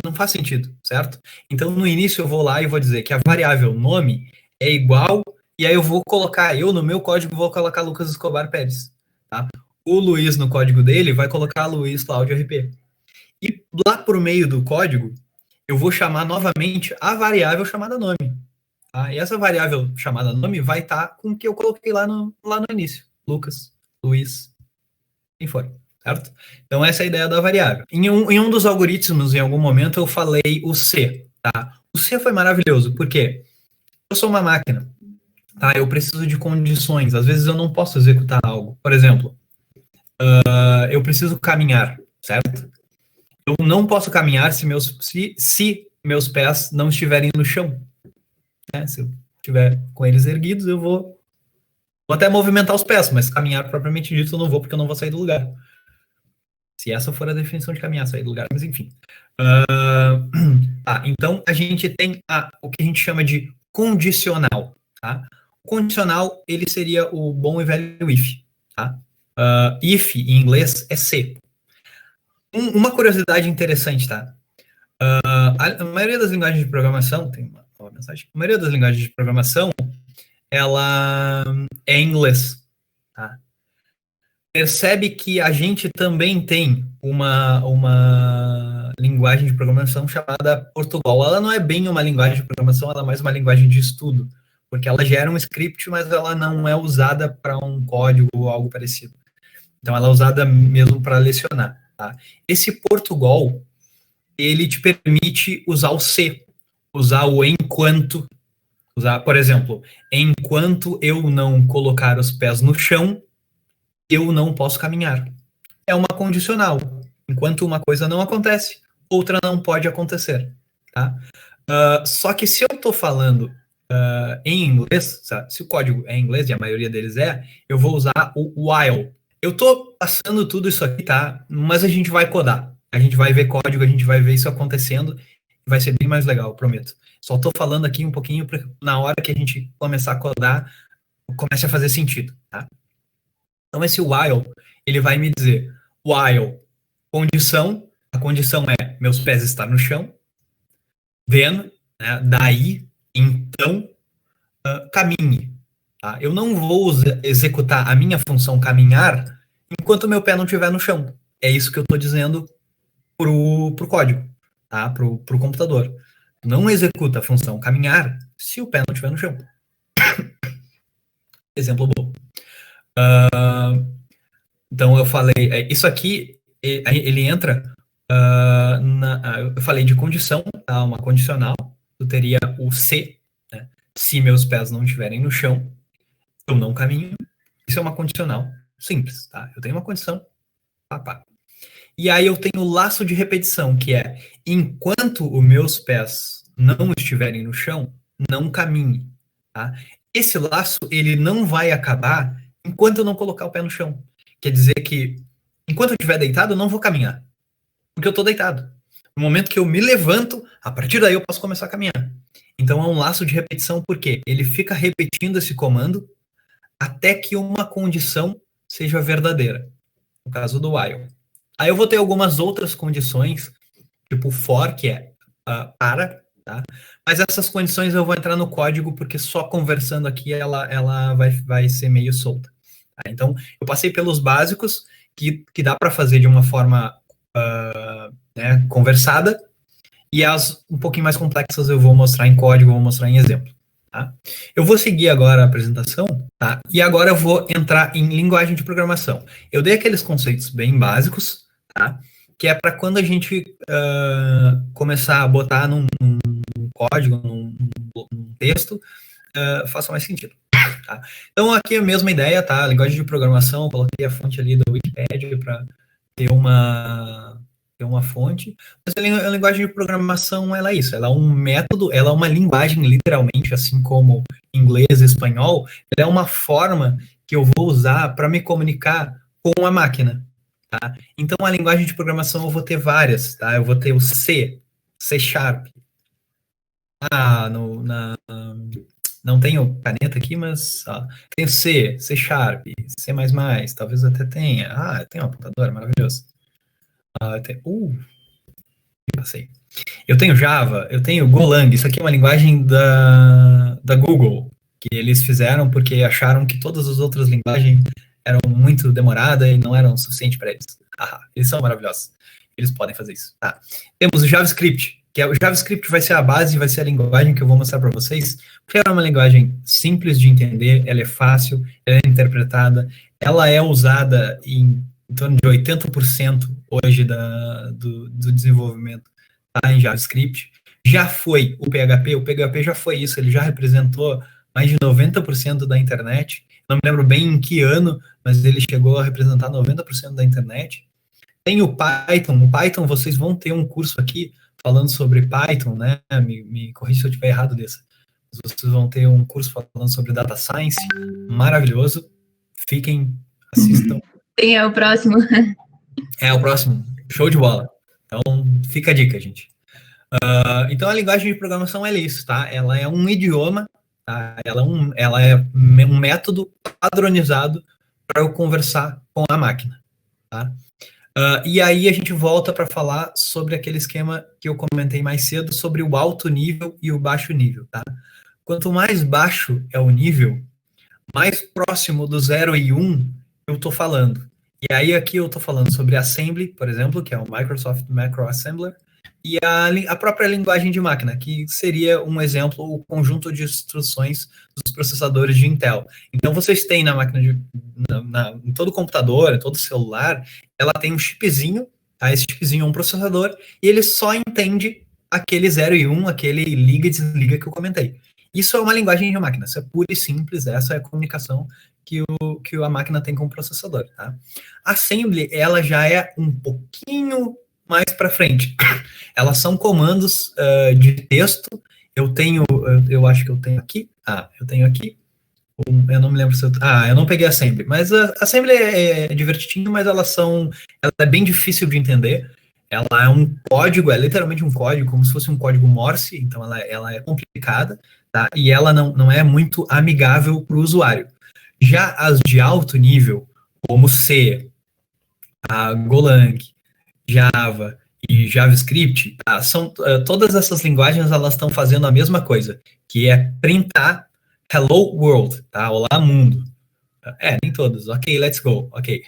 Não faz sentido, certo? Então, no início, eu vou lá e vou dizer que a variável nome é igual, e aí no meu código, vou colocar Lucas Escobar Pérez, tá? O Luiz, no código dele, vai colocar Luiz Cláudio RP. E lá por meio do código, eu vou chamar novamente a variável chamada nome. Tá? E essa variável chamada nome vai estar com o que eu coloquei lá no início. Lucas, Luiz, quem for. Certo? Então, essa é a ideia da variável. Em um dos algoritmos, em algum momento, eu falei o C. Tá? O C foi maravilhoso, porque eu sou uma máquina. Tá? Eu preciso de condições. Às vezes, eu não posso executar algo. Por exemplo, eu preciso caminhar, certo? Eu não posso caminhar se meus pés não estiverem no chão. Né? Se eu estiver com eles erguidos, eu vou até movimentar os pés, mas caminhar propriamente dito eu não vou, porque eu não vou sair do lugar. Se essa for a definição de caminhar, sair do lugar, mas enfim. Então, a gente tem o que a gente chama de condicional. Tá? O condicional, ele seria o bom e velho if. Tá? If, em inglês, é se. Uma curiosidade interessante, tá? A maioria das linguagens de programação, tem uma nova mensagem, a maioria das linguagens de programação, ela é em inglês. Tá? Percebe que a gente também tem uma linguagem de programação chamada Portugal. Ela não é bem uma linguagem de programação, ela é mais uma linguagem de estudo, porque ela gera um script, mas ela não é usada para um código ou algo parecido. Então, ela é usada mesmo para lecionar. Tá? Esse Portugal, ele te permite usar o C, usar o enquanto, por exemplo, enquanto eu não colocar os pés no chão, eu não posso caminhar. É uma condicional. Enquanto uma coisa não acontece, outra não pode acontecer. Tá? Só que se eu estou falando em inglês, sabe? Se o código é em inglês, e a maioria deles eu vou usar o while. Eu estou passando tudo isso aqui, tá? Mas a gente vai codar. A gente vai ver código, a gente vai ver isso acontecendo. Vai ser bem mais legal, prometo. Só estou falando aqui um pouquinho para na hora que a gente começar a codar, comece a fazer sentido, tá? Então, esse while, ele vai me dizer, while, condição, a condição é meus pés estar no chão, then, né, daí, então, caminhe. Tá? Eu não vou executar a minha função caminhar enquanto meu pé não estiver no chão. É isso que eu estou dizendo pro código, tá? Pro computador. Não executa a função caminhar se o pé não estiver no chão. Exemplo bom. Então, eu falei, isso aqui, ele entra, eu falei de condição, tá? Uma condicional, eu teria o se, né? Se meus pés não estiverem no chão, eu não caminho. Isso é uma condicional simples, tá? Eu tenho uma condição, pá. E aí eu tenho o laço de repetição, que é, enquanto os meus pés não estiverem no chão, não caminhe, tá? Esse laço, ele não vai acabar enquanto eu não colocar o pé no chão. Quer dizer que, enquanto eu estiver deitado, eu não vou caminhar, porque eu estou deitado. No momento que eu me levanto, a partir daí eu posso começar a caminhar. Então é um laço de repetição, porque ele fica repetindo esse comando até que uma condição seja verdadeira. No caso do while. Aí eu vou ter algumas outras condições, tipo for, que é para, tá? Mas essas condições eu vou entrar no código, porque só conversando aqui ela vai ser meio solta. Tá? Então, eu passei pelos básicos, que dá para fazer de uma forma né, conversada, e as um pouquinho mais complexas eu vou mostrar em código, vou mostrar em exemplo. Tá? Eu vou seguir agora a apresentação, tá? E agora eu vou entrar em linguagem de programação. Eu dei aqueles conceitos bem básicos, tá? Que é para quando a gente começar a botar num código, num texto, faça mais sentido. Tá? Então aqui é a mesma ideia, tá? Linguagem de programação, eu coloquei a fonte ali da Wikipedia para ter uma fonte, mas a linguagem de programação, ela é isso, ela é um método, ela é uma linguagem, literalmente, assim como inglês e espanhol, ela é uma forma que eu vou usar para me comunicar com a máquina, tá? Então, a linguagem de programação eu vou ter várias, tá? Eu vou ter o C, C Sharp, não tenho caneta aqui, mas tem o C, C Sharp, C++, talvez até tenha, tem um apontador, maravilhoso. Passei. Eu tenho Java, eu tenho Golang, isso aqui é uma linguagem da Google, que eles fizeram porque acharam que todas as outras linguagens eram muito demoradas e não eram suficientes para eles. Eles são maravilhosos. Eles podem fazer isso. Tá. Temos o JavaScript, que o JavaScript vai ser a base, vai ser a linguagem que eu vou mostrar para vocês, porque ela é uma linguagem simples de entender, ela é fácil, ela é interpretada, ela é usada em torno de 80% hoje do desenvolvimento em JavaScript. Já foi o PHP já foi isso, ele já representou mais de 90% da internet. Não me lembro bem em que ano, mas ele chegou a representar 90% da internet. Tem o Python vocês vão ter um curso aqui falando sobre Python, né? Me corrija se eu estiver errado dessa. Vocês vão ter um curso falando sobre Data Science, maravilhoso. Assistam. Sim, é o próximo. É o próximo, show de bola. Então, fica a dica, gente. Então, a linguagem de programação é isso, tá? Ela é um idioma, tá? Ela é um método padronizado para eu conversar com a máquina, tá? E aí a gente volta para falar sobre aquele esquema que eu comentei mais cedo, sobre o alto nível e o baixo nível, tá? Quanto mais baixo é o nível, mais próximo do 0 e 1 eu estou falando. E aí aqui eu estou falando sobre Assembly, por exemplo, que é o Microsoft Macro Assembler, e a própria linguagem de máquina, que seria um exemplo, o conjunto de instruções dos processadores de Intel. Então vocês têm na máquina, em todo computador, em todo celular, ela tem um chipzinho, tá? Esse chipzinho é um processador, e ele só entende aquele 0 e 1, aquele liga e desliga que eu comentei. Isso é uma linguagem de máquina, isso é pura e simples, essa é a comunicação que a máquina tem com o processador, tá? A Assembly, ela já é um pouquinho mais para frente. Elas são comandos de texto. Eu acho que eu tenho aqui. Eu tenho aqui. Eu não me lembro se eu não peguei a Assembly. Mas a Assembly é divertidinho, mas ela é bem difícil de entender. Ela é um código, é literalmente um código, como se fosse um código Morse, então ela é complicada, tá? E ela não é muito amigável para o usuário. Já as de alto nível, como C, a Golang, Java e JavaScript, tá? Todas essas linguagens, elas estão fazendo a mesma coisa, que é printar Hello World, tá? Olá, mundo. Nem todas. Ok, let's go. Ok.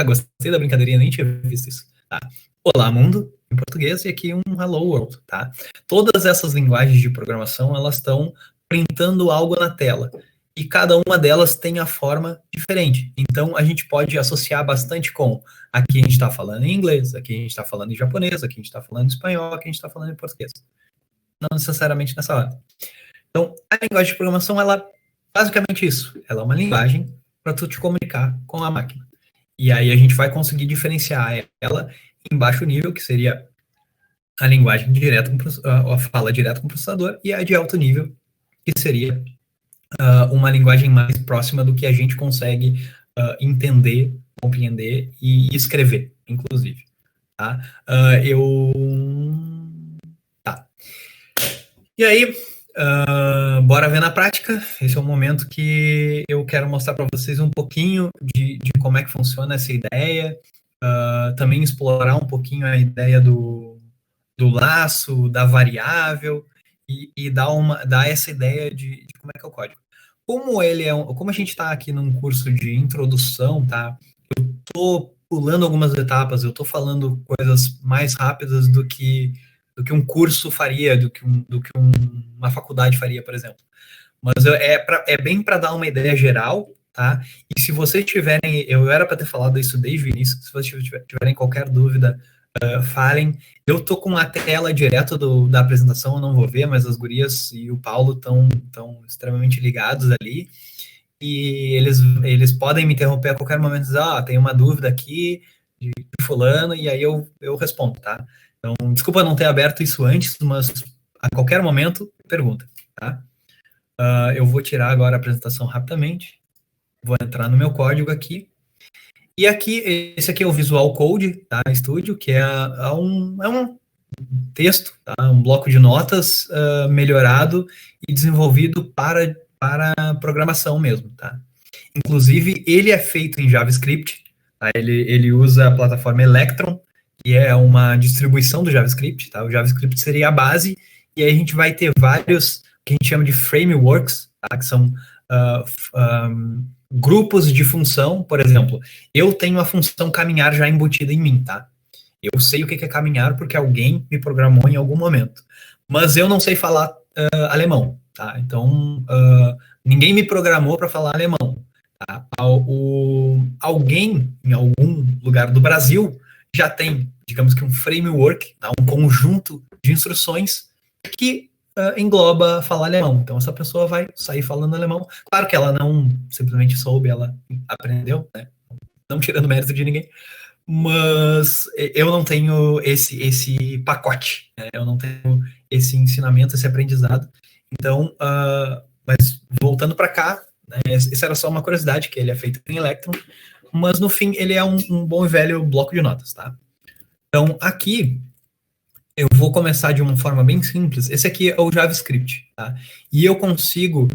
Gostei da brincadeirinha, nem tinha visto isso. Tá? Olá, mundo, em português, e aqui um Hello World, tá? Todas essas linguagens de programação, elas estão printando algo na tela. E cada uma delas tem a forma diferente. Então, a gente pode associar bastante com aqui a gente está falando em inglês, aqui a gente está falando em japonês, aqui a gente está falando em espanhol, aqui a gente está falando em português. Não necessariamente nessa hora. Então, a linguagem de programação, ela é basicamente isso. Ela é uma linguagem para tu te comunicar com a máquina. E aí a gente vai conseguir diferenciar ela em baixo nível, que seria a linguagem a fala direto com o processador, e a de alto nível, que seria uma linguagem mais próxima do que a gente consegue entender, compreender e escrever, inclusive. Tá? Tá. E aí, bora ver na prática. Esse é o momento que eu quero mostrar para vocês um pouquinho de como é que funciona essa ideia, também explorar um pouquinho a ideia do laço, da variável, e dar essa ideia de como é que é o código. Como a gente está aqui num curso de introdução, tá? Eu estou pulando algumas etapas, eu estou falando coisas mais rápidas do que um curso faria, do que uma faculdade faria, por exemplo. Mas é bem para dar uma ideia geral, tá? E se vocês tiverem, eu era para ter falado isso desde o início, se vocês tiverem qualquer dúvida, falem. Eu tô com a tela direto da apresentação, eu não vou ver, mas as gurias e o Paulo estão extremamente ligados ali, e eles podem me interromper a qualquer momento e dizer, tem uma dúvida aqui de fulano, e aí eu respondo, tá? Então, desculpa não ter aberto isso antes, mas a qualquer momento, pergunta, tá? Eu vou tirar agora a apresentação rapidamente, vou entrar no meu código aqui, e aqui, esse aqui é o Visual Code, tá, Studio, que é um texto, tá, um bloco de notas melhorado e desenvolvido para programação mesmo, tá. Inclusive, ele é feito em JavaScript, tá, ele usa a plataforma Electron, que é uma distribuição do JavaScript, tá, o JavaScript seria a base, e aí a gente vai ter vários, que a gente chama de frameworks, tá, que são grupos de função. Por exemplo, eu tenho a função caminhar já embutida em mim, tá? Eu sei o que é caminhar porque alguém me programou em algum momento. Mas eu não sei falar alemão, tá? Então, ninguém me programou para falar alemão, tá? Alguém, em algum lugar do Brasil, já tem, digamos que um framework, tá? Um conjunto de instruções que engloba falar alemão. Então, essa pessoa vai sair falando alemão. Claro que ela não simplesmente soube, ela aprendeu, né? Não tirando mérito de ninguém. Mas eu não tenho esse pacote, né? Eu não tenho esse ensinamento, esse aprendizado. Então, mas voltando para cá, né, essa era só uma curiosidade, que ele é feito em Electron, mas no fim ele é um bom e velho bloco de notas, tá? Então, aqui eu vou começar de uma forma bem simples. Esse aqui é o JavaScript, tá? E eu consigo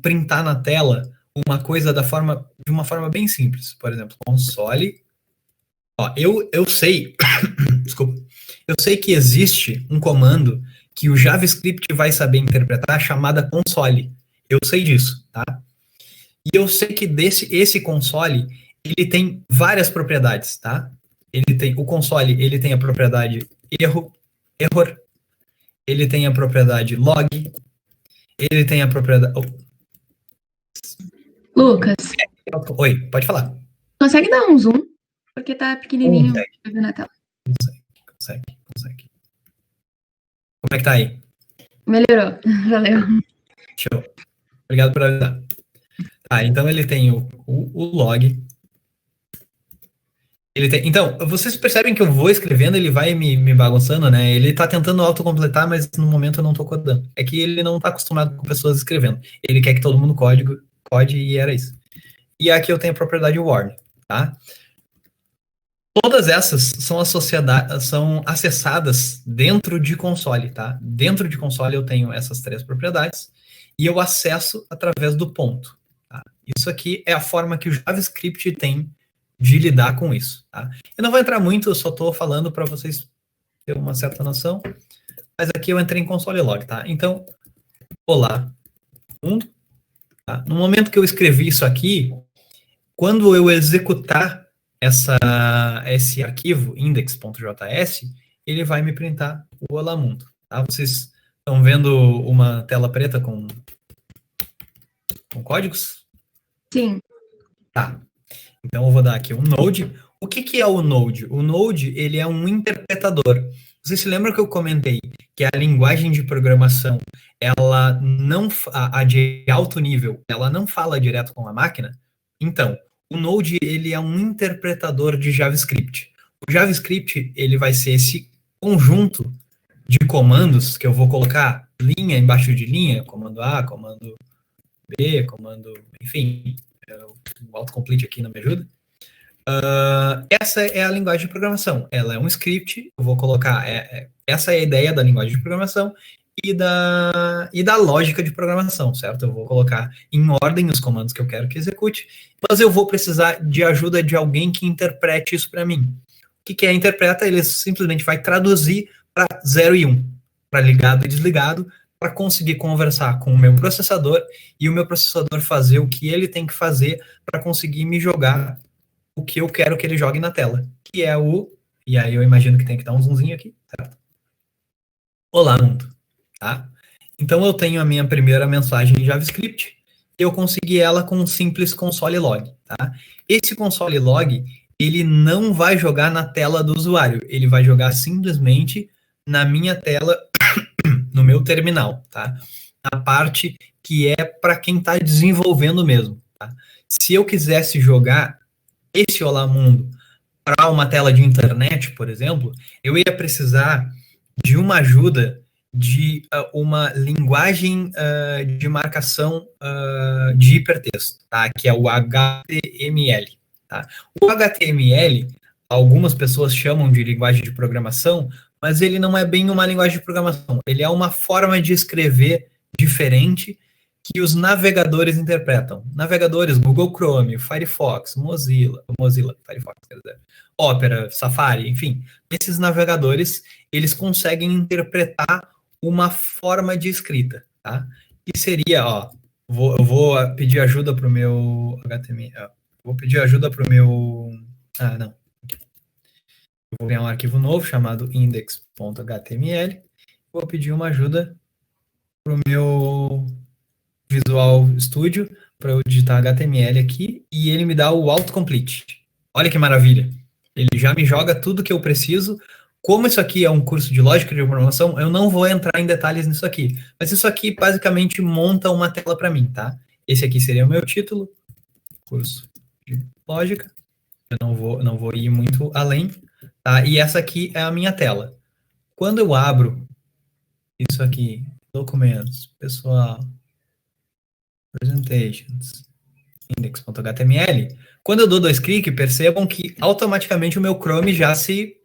printar na tela uma coisa de uma forma bem simples. Por exemplo, console. Ó, eu sei, desculpa, eu sei que existe um comando que o JavaScript vai saber interpretar chamada console. Eu sei disso, tá? E eu sei que esse console, ele tem várias propriedades, tá? O console, ele tem a propriedade error, ele tem a propriedade log, ele tem a propriedade... Lucas, Oi, pode falar. consegue dar um zoom? Porque tá pequenininho na tela. Consegue. Como é que tá aí? Melhorou, valeu. Show. Obrigado por avisar. Tá, então ele tem o log. Então, vocês percebem que eu vou escrevendo, ele vai me bagunçando, né? Ele tá tentando autocompletar, mas no momento eu não tô codando. É que ele não tá acostumado com pessoas escrevendo. Ele quer que todo mundo code e era isso. E aqui eu tenho a propriedade warn, tá? Todas essas são acessadas dentro de console, tá? Dentro de console eu tenho essas três propriedades e eu acesso através do ponto, tá? Isso aqui é a forma que o JavaScript tem de lidar com isso, tá? Eu não vou entrar muito, eu só estou falando para vocês terem uma certa noção, mas aqui eu entrei em console log, tá? Então, olá, mundo, tá? No momento que eu escrevi isso aqui, quando eu executar esse arquivo, index.js, ele vai me printar o olá mundo, tá? Vocês estão vendo uma tela preta com códigos? Sim. Tá. Então, eu vou dar aqui um Node. O que é o Node? O Node, ele é um interpretador. Vocês se lembram que eu comentei que a linguagem de programação, ela não, a de alto nível, ela não fala direto com a máquina? Então, o Node, ele é um interpretador de JavaScript. O JavaScript, ele vai ser esse conjunto de comandos que eu vou colocar linha embaixo de linha, comando A, comando B, comando, enfim, o autocomplete aqui não me ajuda. Essa é a linguagem de programação. Ela é um script, eu vou colocar, essa é a ideia da linguagem de programação e da lógica de programação, certo? Eu vou colocar em ordem os comandos que eu quero que execute, mas eu vou precisar de ajuda de alguém que interprete isso para mim. O que é interpreta? Ele simplesmente vai traduzir para 0 e 1, para ligado e desligado, para conseguir conversar com o meu processador e o meu processador fazer o que ele tem que fazer para conseguir me jogar o que eu quero que ele jogue na tela, que é e aí eu imagino que tem que dar um zoomzinho aqui, certo? Olá, mundo, tá? Então eu tenho a minha primeira mensagem em JavaScript, e eu consegui ela com um simples console log, tá? Esse console log, ele não vai jogar na tela do usuário, ele vai jogar simplesmente na minha tela, no meu terminal, tá? Na parte que é para quem está desenvolvendo mesmo, tá? Se eu quisesse jogar esse Olá Mundo para uma tela de internet, por exemplo, eu ia precisar de uma ajuda de uma linguagem de marcação de hipertexto, tá? Que é o HTML. Tá? O HTML, algumas pessoas chamam de linguagem de programação, mas ele não é bem uma linguagem de programação. Ele é uma forma de escrever diferente que os navegadores interpretam. Navegadores, Google Chrome, Firefox, Mozilla, Firefox, quer dizer, Opera, Safari, enfim. Esses navegadores, eles conseguem interpretar uma forma de escrita, tá? Que seria, eu vou pedir ajuda para o meu HTML, vou pedir ajuda para o meu, não. Eu vou criar um arquivo novo chamado index.html, vou pedir uma ajuda para o meu Visual Studio, para eu digitar HTML aqui, e ele me dá o autocomplete. Olha que maravilha. Ele já me joga tudo que eu preciso. Como isso aqui é um curso de lógica de programação, eu não vou entrar em detalhes nisso aqui. Mas isso aqui basicamente monta uma tela para mim, tá? Esse aqui seria o meu título, curso de lógica. Eu não vou ir muito além, tá? E essa aqui é a minha tela. Quando eu abro isso aqui, documentos, pessoal, presentations, index.html, quando eu dou 2 cliques, percebam que automaticamente o meu Chrome já se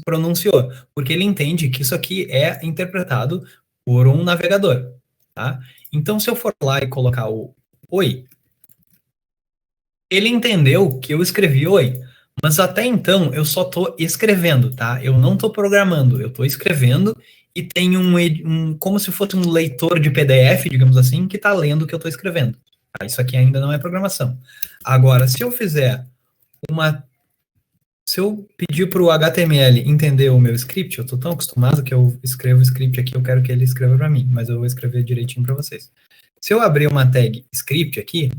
pronunciou, porque ele entende que isso aqui é interpretado por um navegador, tá? Então, se eu for lá e colocar o oi, ele entendeu que eu escrevi oi, mas até então eu só estou escrevendo, tá? Eu não estou programando, eu estou escrevendo e tem como se fosse um leitor de PDF, digamos assim, que está lendo o que eu estou escrevendo. Tá? Isso aqui ainda não é programação. Agora, se eu fizer se eu pedir para o HTML entender o meu script, eu estou tão acostumado que eu escrevo o script aqui, eu quero que ele escreva para mim, mas eu vou escrever direitinho para vocês. Se eu abrir uma tag script aqui,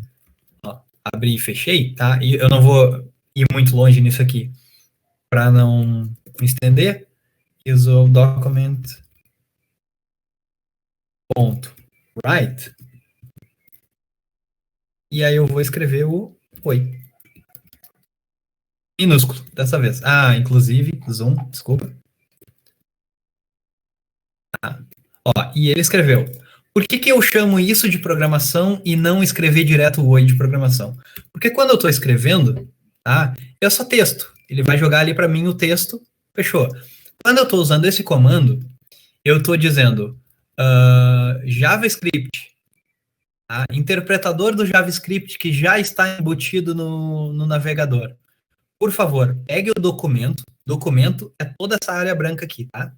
abri e fechei, tá? E eu não vou ir muito longe nisso aqui para não me estender. Use o document.write. E aí eu vou escrever o oi. Minúsculo, dessa vez. Inclusive, zoom, desculpa. E ele escreveu. Por que eu chamo isso de programação e não escrever direto o oi de programação? Porque quando eu estou escrevendo, tá, é só texto. Ele vai jogar ali para mim o texto, fechou. Quando eu estou usando esse comando, eu estou dizendo JavaScript, tá, interpretador do JavaScript que já está embutido no navegador. Por favor, pegue o documento é toda essa área branca aqui, tá?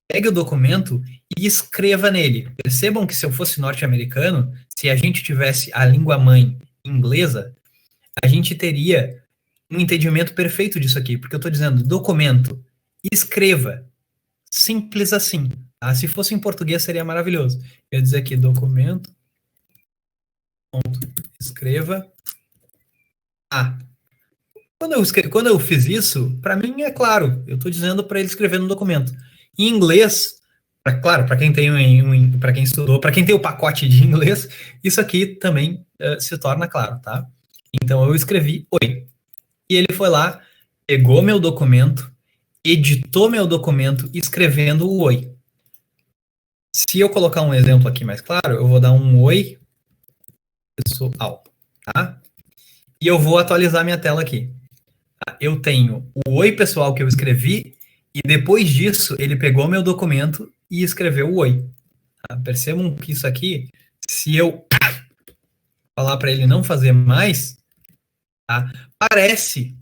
Pegue o documento e escreva nele. Percebam que se eu fosse norte-americano, se a gente tivesse a língua mãe inglesa, a gente teria um entendimento perfeito disso aqui, porque eu estou dizendo documento, escreva. Simples assim. Tá? Se fosse em português, seria maravilhoso. Eu ia dizer aqui, documento, escreva. Quando eu fiz isso, para mim é claro, eu estou dizendo para ele escrever no documento. Em inglês, claro, para quem tem para quem estudou, para quem tem o pacote de inglês, isso aqui também se torna claro, tá? Então eu escrevi oi. E ele foi lá, pegou meu documento, editou meu documento escrevendo o oi. Se eu colocar um exemplo aqui mais claro, eu vou dar um oi pessoal, tá? E eu vou atualizar minha tela aqui. Eu tenho o oi pessoal que eu escrevi e depois disso ele pegou meu documento e escreveu o oi. Tá? Percebam que isso aqui, se eu falar para ele não fazer mais, tá? Parece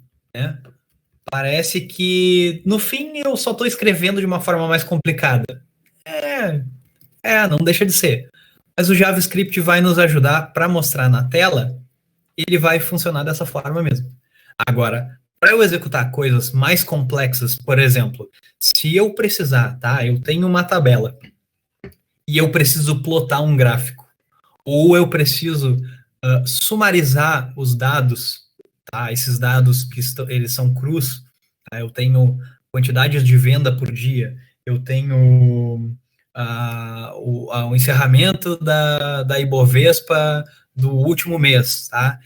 que no fim eu só estou escrevendo de uma forma mais complicada. Não deixa de ser. Mas o JavaScript vai nos ajudar para mostrar na tela, ele vai funcionar dessa forma mesmo. Agora, para eu executar coisas mais complexas, por exemplo, se eu precisar, tá? Eu tenho uma tabela e eu preciso plotar um gráfico, ou eu preciso sumarizar os dados, tá? Esses dados que eles são crus, tá? Eu tenho quantidades de venda por dia, eu tenho o encerramento da Ibovespa do último mês, tá?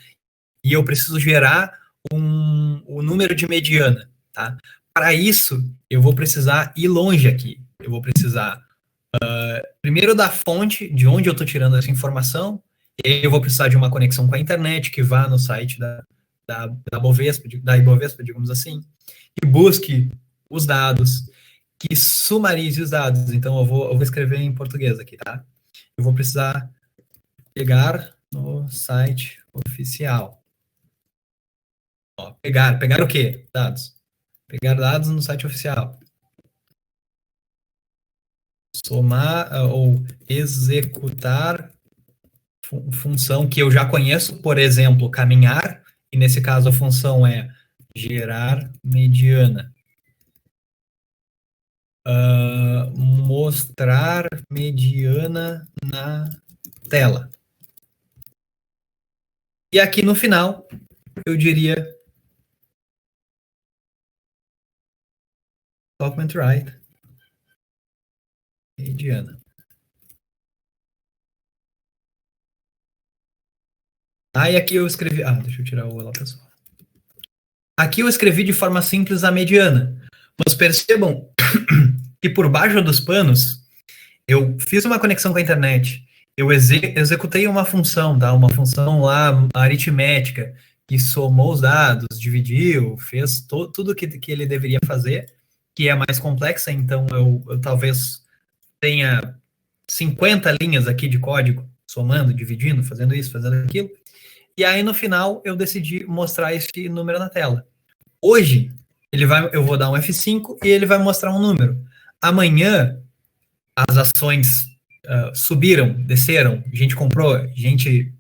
E eu preciso gerar o número de mediana, tá? Para isso, eu vou precisar ir longe aqui. Eu vou precisar, primeiro, da fonte, de onde eu estou tirando essa informação. Eu vou precisar de uma conexão com a internet, que vá no site da Ibovespa, digamos assim, que busque os dados, que sumarize os dados. Então, eu vou escrever em português aqui, tá? Eu vou precisar pegar no site oficial. Ó, pegar o quê? Dados. Pegar dados no site oficial. Somar ou executar função que eu já conheço, por exemplo, caminhar, e nesse caso a função é gerar mediana. Mostrar mediana na tela. E aqui no final, eu diria document write mediana. E aqui eu escrevi... deixa eu tirar o olá pessoal. Aqui eu escrevi de forma simples a mediana. Mas percebam que por baixo dos panos, eu fiz uma conexão com a internet, eu executei uma função, tá? Uma função lá aritmética, que somou os dados, dividiu, fez tudo que ele deveria fazer, que é mais complexa, então eu talvez tenha 50 linhas aqui de código, somando, dividindo, fazendo isso, fazendo aquilo, e aí no final eu decidi mostrar esse número na tela. Hoje, eu vou dar um F5 e ele vai mostrar um número. Amanhã, as ações subiram, desceram, gente comprou, gente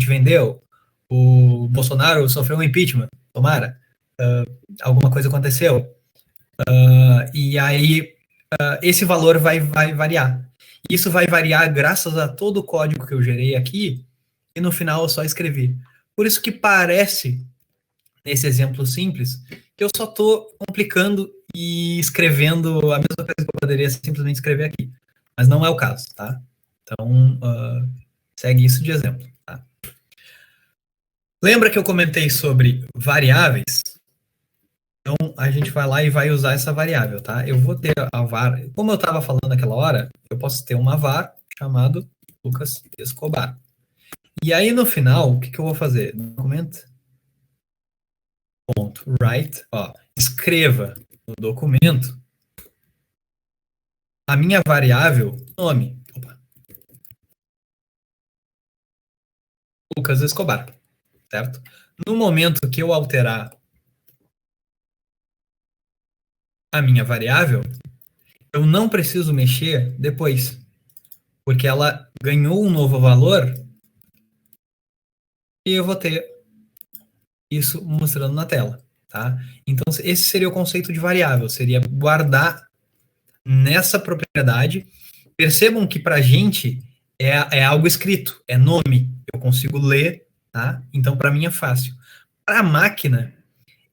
vendeu, o Bolsonaro sofreu um impeachment, tomara, alguma coisa aconteceu, e aí esse valor vai variar. Isso vai variar graças a todo o código que eu gerei aqui, e no final eu só escrevi. Por isso que parece, nesse exemplo simples, que eu só estou complicando e escrevendo a mesma coisa que eu poderia simplesmente escrever aqui. Mas não é o caso, tá? Então, segue isso de exemplo, tá? Lembra que eu comentei sobre variáveis? Então, a gente vai lá e vai usar essa variável, tá? Eu vou ter a var... Como eu estava falando naquela hora, eu posso ter uma var chamado Lucas Escobar. E aí, no final, o que eu vou fazer? Documento. Write, escreva no documento a minha variável nome. Lucas Escobar, certo? No momento que eu alterar a minha variável, eu não preciso mexer depois, porque ela ganhou um novo valor e eu vou ter isso mostrando na tela, tá? Então, esse seria o conceito de variável, seria guardar nessa propriedade. Percebam que para a gente é algo escrito, é nome, eu consigo ler, tá? Então, para mim é fácil. Para a máquina,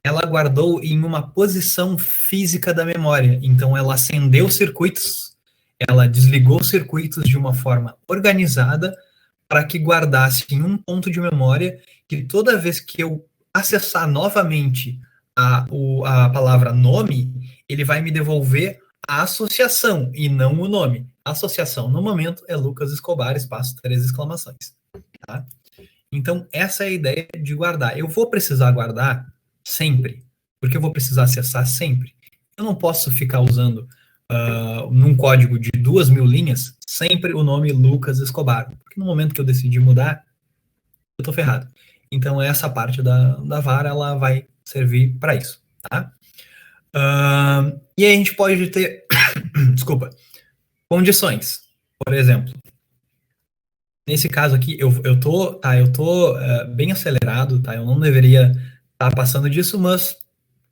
ela guardou em uma posição física da memória, então ela acendeu circuitos, ela desligou circuitos de uma forma organizada para que guardasse em um ponto de memória que toda vez que eu acessar novamente a palavra nome, ele vai me devolver a associação e não o nome. A associação, no momento, é Lucas Escobar, espaço, 3 exclamações. Tá? Então, essa é a ideia de guardar. Eu vou precisar guardar sempre, porque eu vou precisar acessar sempre. Eu não posso ficar usando num código de 2.000 linhas sempre o nome Lucas Escobar, porque no momento que eu decidir mudar, eu tô ferrado. Então, essa parte da var, ela vai servir para isso, tá? E aí a gente pode ter, desculpa, condições. Por exemplo, nesse caso aqui, eu tô bem acelerado, tá? Eu não deveria estar passando disso, mas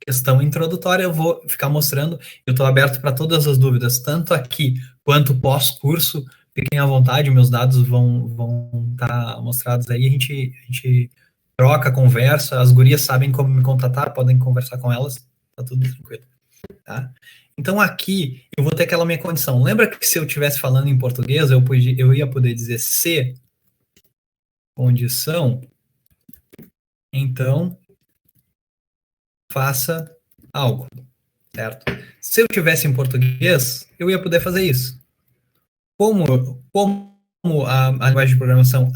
questão introdutória eu vou ficar mostrando. Eu estou aberto para todas as dúvidas, tanto aqui quanto pós-curso. Fiquem à vontade, meus dados vão estar mostrados aí. A gente troca, conversa. As gurias sabem como me contatar, podem conversar com elas, tá tudo tranquilo, tá? Então aqui eu vou ter aquela minha condição. Lembra que se eu estivesse falando em português, eu ia poder dizer se condição, então faça algo, certo? Se eu tivesse em português, eu ia poder fazer isso. Como a linguagem de programação,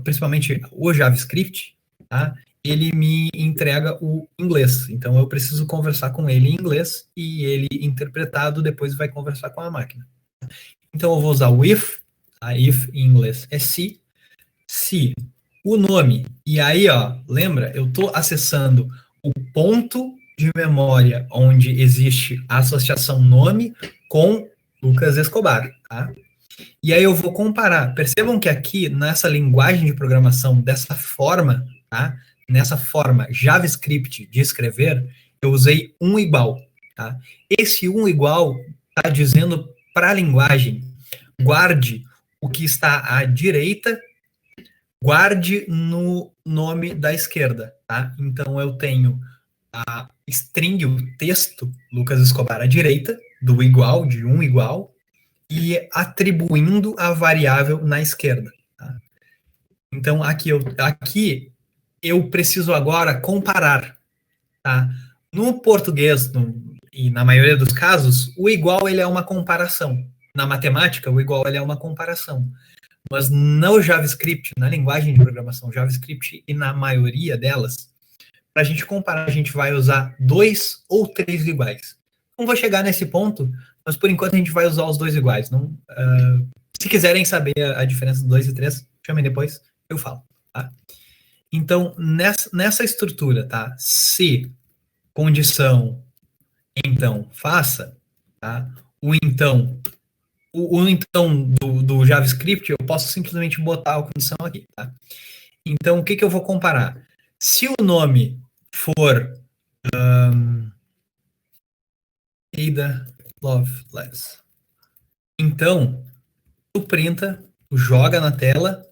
principalmente o JavaScript, tá? Ele me entrega o inglês. Então, eu preciso conversar com ele em inglês e ele, interpretado, depois vai conversar com a máquina. Então, eu vou usar o if, tá? If em inglês é se o nome, e aí, ó, lembra, eu estou acessando o ponto de memória onde existe a associação nome com Lucas Escobar, tá? E aí eu vou comparar. Percebam que aqui, nessa linguagem de programação, dessa forma, tá? Nessa forma JavaScript de escrever, eu usei um igual, tá? Esse um igual está dizendo para a linguagem, guarde o que está à direita, guarde no nome da esquerda, tá? Então eu tenho a string, o texto, Lucas Escobar à direita, do igual, de um igual, e atribuindo a variável na esquerda. Tá? Então, aqui eu preciso agora comparar. Tá? No português, e na maioria dos casos, o igual ele é uma comparação. Na matemática, o igual ele é uma comparação. Mas no JavaScript, na linguagem de programação JavaScript, e na maioria delas, para a gente comparar, a gente vai usar 2 ou 3 iguais. Não vou chegar nesse ponto, mas por enquanto a gente vai usar os 2 iguais. Não, se quiserem saber a diferença dos 2 e 3, chamem depois, eu falo. Tá? Então, nessa estrutura, tá? Se, condição, então, faça, tá? O então do JavaScript, eu posso simplesmente botar a condição aqui, tá? Então, o que eu vou comparar? Se o nome for Ada Lovelace, então, tu printa, tu joga na tela,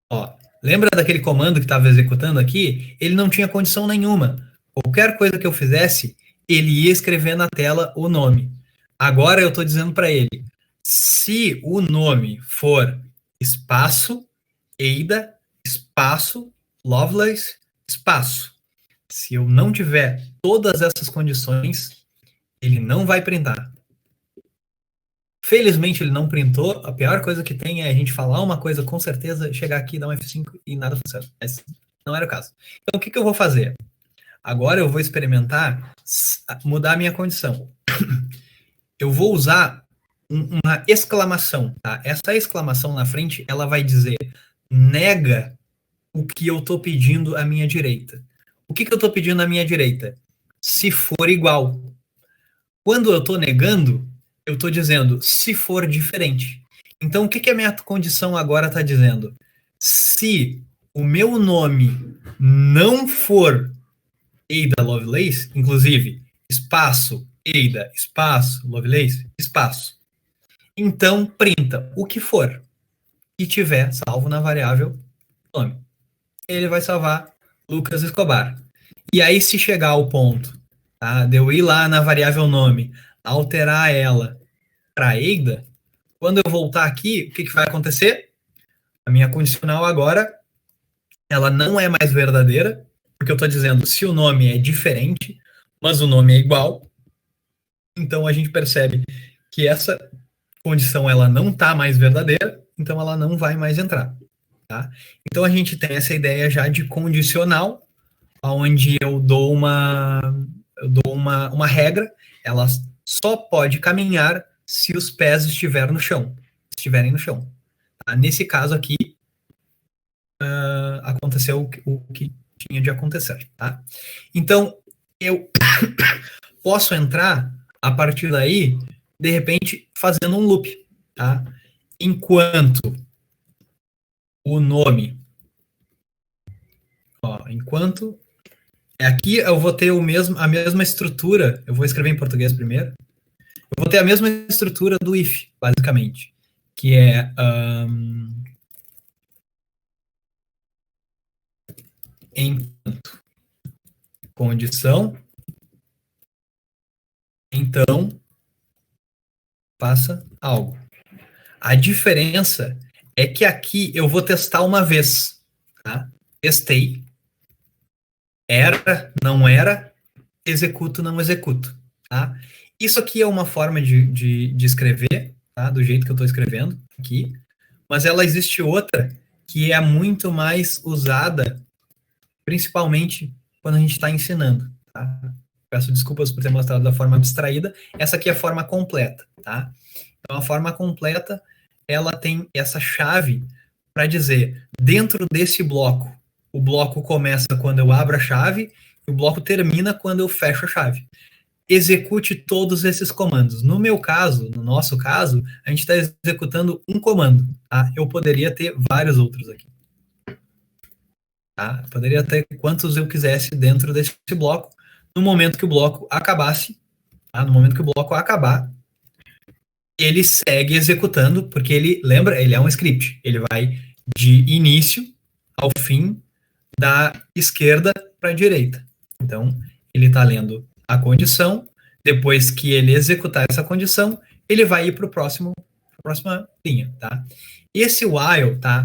ó, lembra daquele comando que estava executando aqui? Ele não tinha condição nenhuma. Qualquer coisa que eu fizesse, ele ia escrever na tela o nome. Agora eu estou dizendo para ele, se o nome for espaço, Ada, espaço, Lovelace, espaço. Se eu não tiver todas essas condições, ele não vai printar. Felizmente ele não printou. A pior coisa que tem é a gente falar uma coisa com certeza, chegar aqui, dar um F5 e nada funciona. Mas não era o caso. Então o que eu vou fazer? Agora eu vou experimentar mudar a minha condição. Eu vou usar uma exclamação. Tá? Essa exclamação na frente, ela vai dizer nega o que eu estou pedindo à minha direita. O que eu estou pedindo à minha direita? Se for igual. Quando eu estou negando, eu estou dizendo se for diferente. Então, o que a minha condição agora está dizendo? Se o meu nome não for Ada Lovelace, inclusive, espaço, Ada, espaço, Lovelace, espaço, então printa o que for e tiver salvo na variável nome. Ele vai salvar Lucas Escobar. E aí, se chegar ao ponto, tá, de eu ir lá na variável nome, alterar ela para Ada, quando eu voltar aqui, o que vai acontecer? A minha condicional agora, ela não é mais verdadeira, porque eu estou dizendo se o nome é diferente, mas o nome é igual. Então, a gente percebe que essa condição ela não está mais verdadeira, então ela não vai mais entrar. Tá? Então, a gente tem essa ideia já de condicional, onde eu dou uma regra, ela só pode caminhar se os pés estiverem no chão. Tá? Nesse caso aqui, aconteceu o que tinha de acontecer. Tá? Então, eu posso entrar, a partir daí, de repente, fazendo um loop. Tá? Enquanto o nome. Ó, enquanto... Aqui eu vou ter a mesma estrutura, eu vou escrever em português primeiro. Eu vou ter a mesma estrutura do if, basicamente, que é enquanto condição, então faça algo. A diferença é que aqui eu vou testar uma vez, tá? Testei. Era, não era, executo, não executo, tá? Isso aqui é uma forma de escrever, tá? Do jeito que eu estou escrevendo aqui, mas ela existe outra que é muito mais usada, principalmente quando a gente está ensinando, tá? Peço desculpas por ter mostrado da forma abstraída, essa aqui é a forma completa, tá? Então, a forma completa, ela tem essa chave para dizer, dentro desse bloco, o bloco começa quando eu abro a chave e o bloco termina quando eu fecho a chave. Execute todos esses comandos. No meu caso, no nosso caso, a gente está executando um comando. Tá? Eu poderia ter vários outros aqui. Tá? Eu poderia ter quantos eu quisesse dentro desse bloco. No momento que o bloco acabasse, tá? No momento que o bloco acabar, ele segue executando, porque ele, lembra, ele é um script. Ele vai de início ao fim, da esquerda para a direita. Então, ele está lendo a condição, depois que ele executar essa condição, ele vai ir para a próxima linha, tá? Esse while, tá?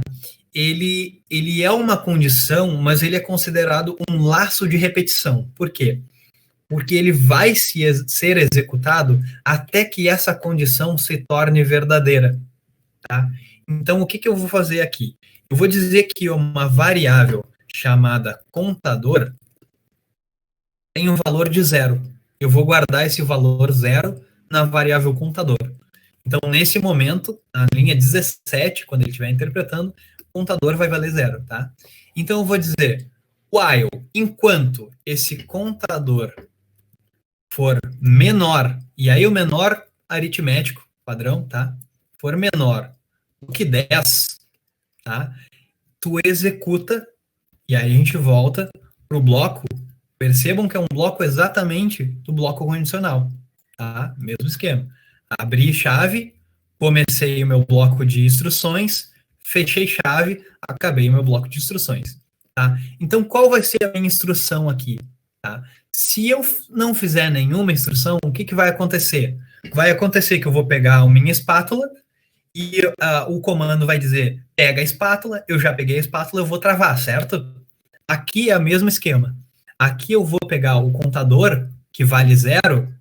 Ele é uma condição, mas ele é considerado um laço de repetição. Por quê? Porque ele vai ser executado até que essa condição se torne verdadeira, tá? Então, o que eu vou fazer aqui? Eu vou dizer que uma variável chamada contador tem um valor de 0. Eu vou guardar esse valor 0 na variável contador. Então, nesse momento, na linha 17, quando ele estiver interpretando, o contador vai valer 0, tá? Então, eu vou dizer, while, enquanto esse contador for menor, e aí o menor aritmético, padrão, tá? For menor do que 10, tá? Tu executa. E aí a gente volta para o bloco. Percebam que é um bloco exatamente do bloco condicional. Tá? Mesmo esquema. Abri chave, comecei o meu bloco de instruções, fechei chave, acabei o meu bloco de instruções. Tá? Então, qual vai ser a minha instrução aqui? Tá? Se eu não fizer nenhuma instrução, o que vai acontecer? Vai acontecer que eu vou pegar a minha espátula e o comando vai dizer, pega a espátula, eu já peguei a espátula, eu vou travar, certo? Aqui é o mesmo esquema. Aqui eu vou pegar o contador, que vale 0,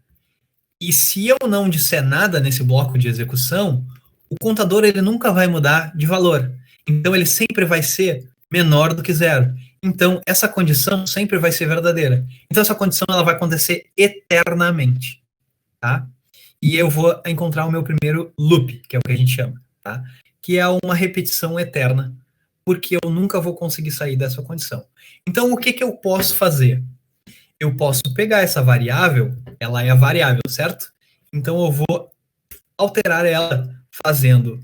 e se eu não disser nada nesse bloco de execução, o contador ele nunca vai mudar de valor. Então, ele sempre vai ser menor do que 0. Então, essa condição sempre vai ser verdadeira. Então, essa condição ela vai acontecer eternamente. Tá? E eu vou encontrar o meu primeiro loop, que é o que a gente chama. Tá? Que é uma repetição eterna, porque eu nunca vou conseguir sair dessa condição. Então, o que eu posso fazer? Eu posso pegar essa variável, ela é a variável, certo? Então, eu vou alterar ela, fazendo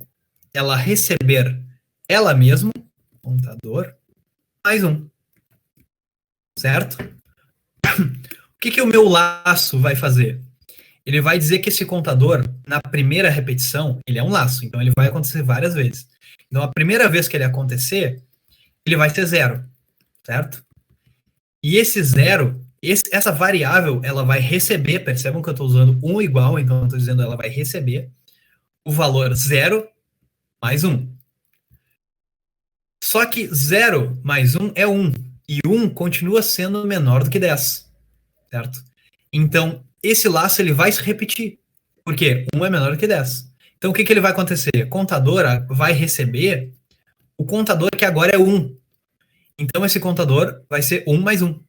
ela receber ela mesma, contador, mais 1. Certo? O que o meu laço vai fazer? Ele vai dizer que esse contador, na primeira repetição, ele é um laço, então ele vai acontecer várias vezes. Então, a primeira vez que ele acontecer, ele vai ser 0, certo? E esse 0, essa variável, ela vai receber, percebam que eu estou usando 1 igual, então eu estou dizendo ela vai receber o valor 0 mais 1. Só que 0 mais 1 é 1, e 1 continua sendo menor do que 10, certo? Então, esse laço ele vai se repetir, porque 1 é menor do que 10. Então, o que ele vai acontecer? A contadora vai receber o contador que agora é 1. Então, esse contador vai ser 1 mais 1.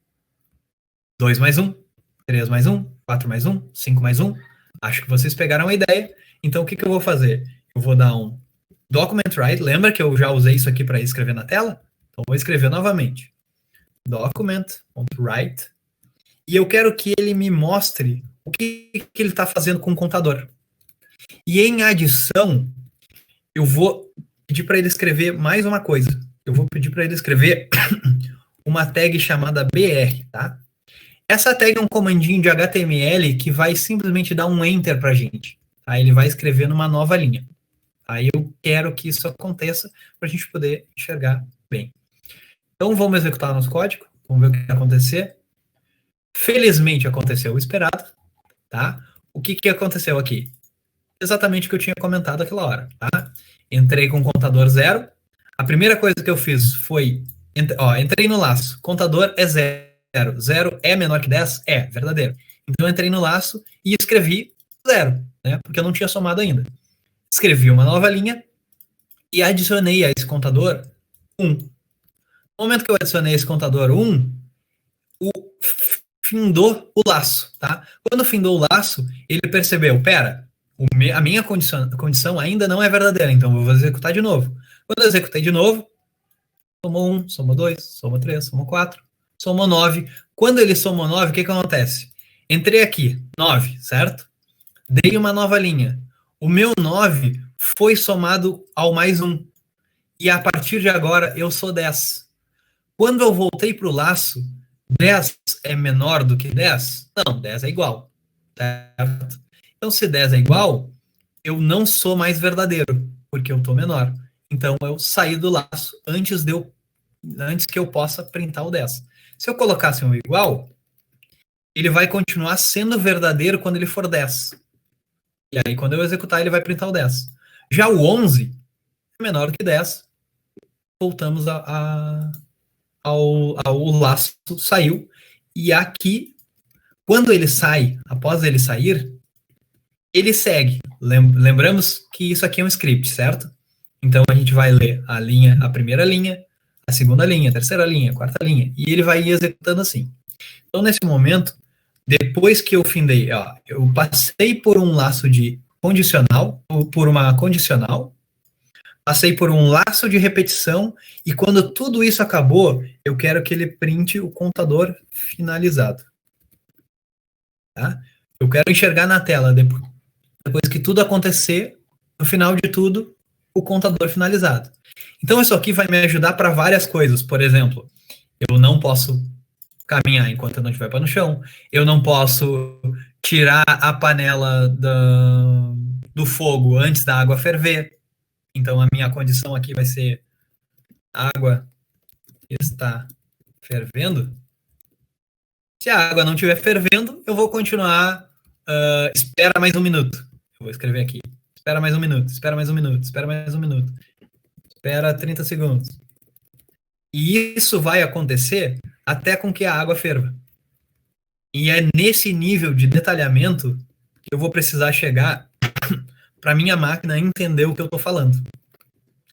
2 mais 1. 3 mais 1. 4 mais 1. 5 mais 1. Acho que vocês pegaram a ideia. Então, o que eu vou fazer? Eu vou dar um document write. Lembra que eu já usei isso aqui para escrever na tela? Então, vou escrever novamente. Document.write. E eu quero que ele me mostre o que ele está fazendo com o contador. E em adição, eu vou pedir para ele escrever mais uma coisa. eu vou pedir para ele escrever uma tag chamada BR, tá? Essa tag é um comandinho de HTML que vai simplesmente dar um enter para a gente. Tá? Ele vai escrever numa nova linha. Aí eu quero que isso aconteça para a gente poder enxergar bem. Então vamos executar nosso código, vamos ver o que vai acontecer. Felizmente aconteceu o esperado, tá? O que aconteceu aqui? Exatamente o que eu tinha comentado aquela hora, tá? Entrei com o contador 0. A primeira coisa que eu fiz foi, entrei no laço, contador é 0. 0 é menor que 10? É, verdadeiro. Então eu entrei no laço e escrevi 0, né? Porque eu não tinha somado ainda. Escrevi uma nova linha e adicionei a esse contador 1. No momento que eu adicionei esse contador 1, findou o laço, tá? Quando findou o laço, ele percebeu, pera, a minha condição ainda não é verdadeira, então eu vou executar de novo. Quando eu executei de novo, somou 1, somou 2, somou 3, somou 4, somou 9. Quando ele somou 9, o que acontece? Entrei aqui, 9, certo? Dei uma nova linha. O meu 9 foi somado ao mais 1. E a partir de agora, eu sou 10. Quando eu voltei para o laço, 10 é menor do que 10? Não, 10 é igual. Certo? Então, se 10 é igual, eu não sou mais verdadeiro, porque eu estou menor. Então, eu saí do laço antes que eu possa printar o 10. Se eu colocasse um igual, ele vai continuar sendo verdadeiro quando ele for 10. E aí, quando eu executar, ele vai printar o 10. Já o 11 é menor que 10. Voltamos ao laço, saiu. E aqui, quando ele sai, após ele sair, ele segue. Lembramos que isso aqui é um script, certo? Então, a gente vai ler a primeira linha, a segunda linha, a terceira linha, a quarta linha, e ele vai ir executando assim. Então, nesse momento, depois que eu findei, eu passei por um laço de condicional, por uma condicional, passei por um laço de repetição, e quando tudo isso acabou, eu quero que ele printe o contador finalizado. Tá? Eu quero enxergar na tela, depois que tudo acontecer, no final de tudo, o contador finalizado. Então, isso aqui vai me ajudar para várias coisas. Por exemplo, eu não posso caminhar enquanto eu não estiver pé no chão, eu não posso tirar a panela do fogo antes da água ferver. Então, a minha condição aqui vai ser água está fervendo. Se a água não estiver fervendo, eu vou continuar, espera mais um minuto. Eu vou escrever aqui. Espera mais um minuto, espera mais um minuto, espera mais um minuto. Espera 30 segundos. E isso vai acontecer até com que a água ferva. E é nesse nível de detalhamento que eu vou precisar chegar para minha máquina entender o que eu estou falando.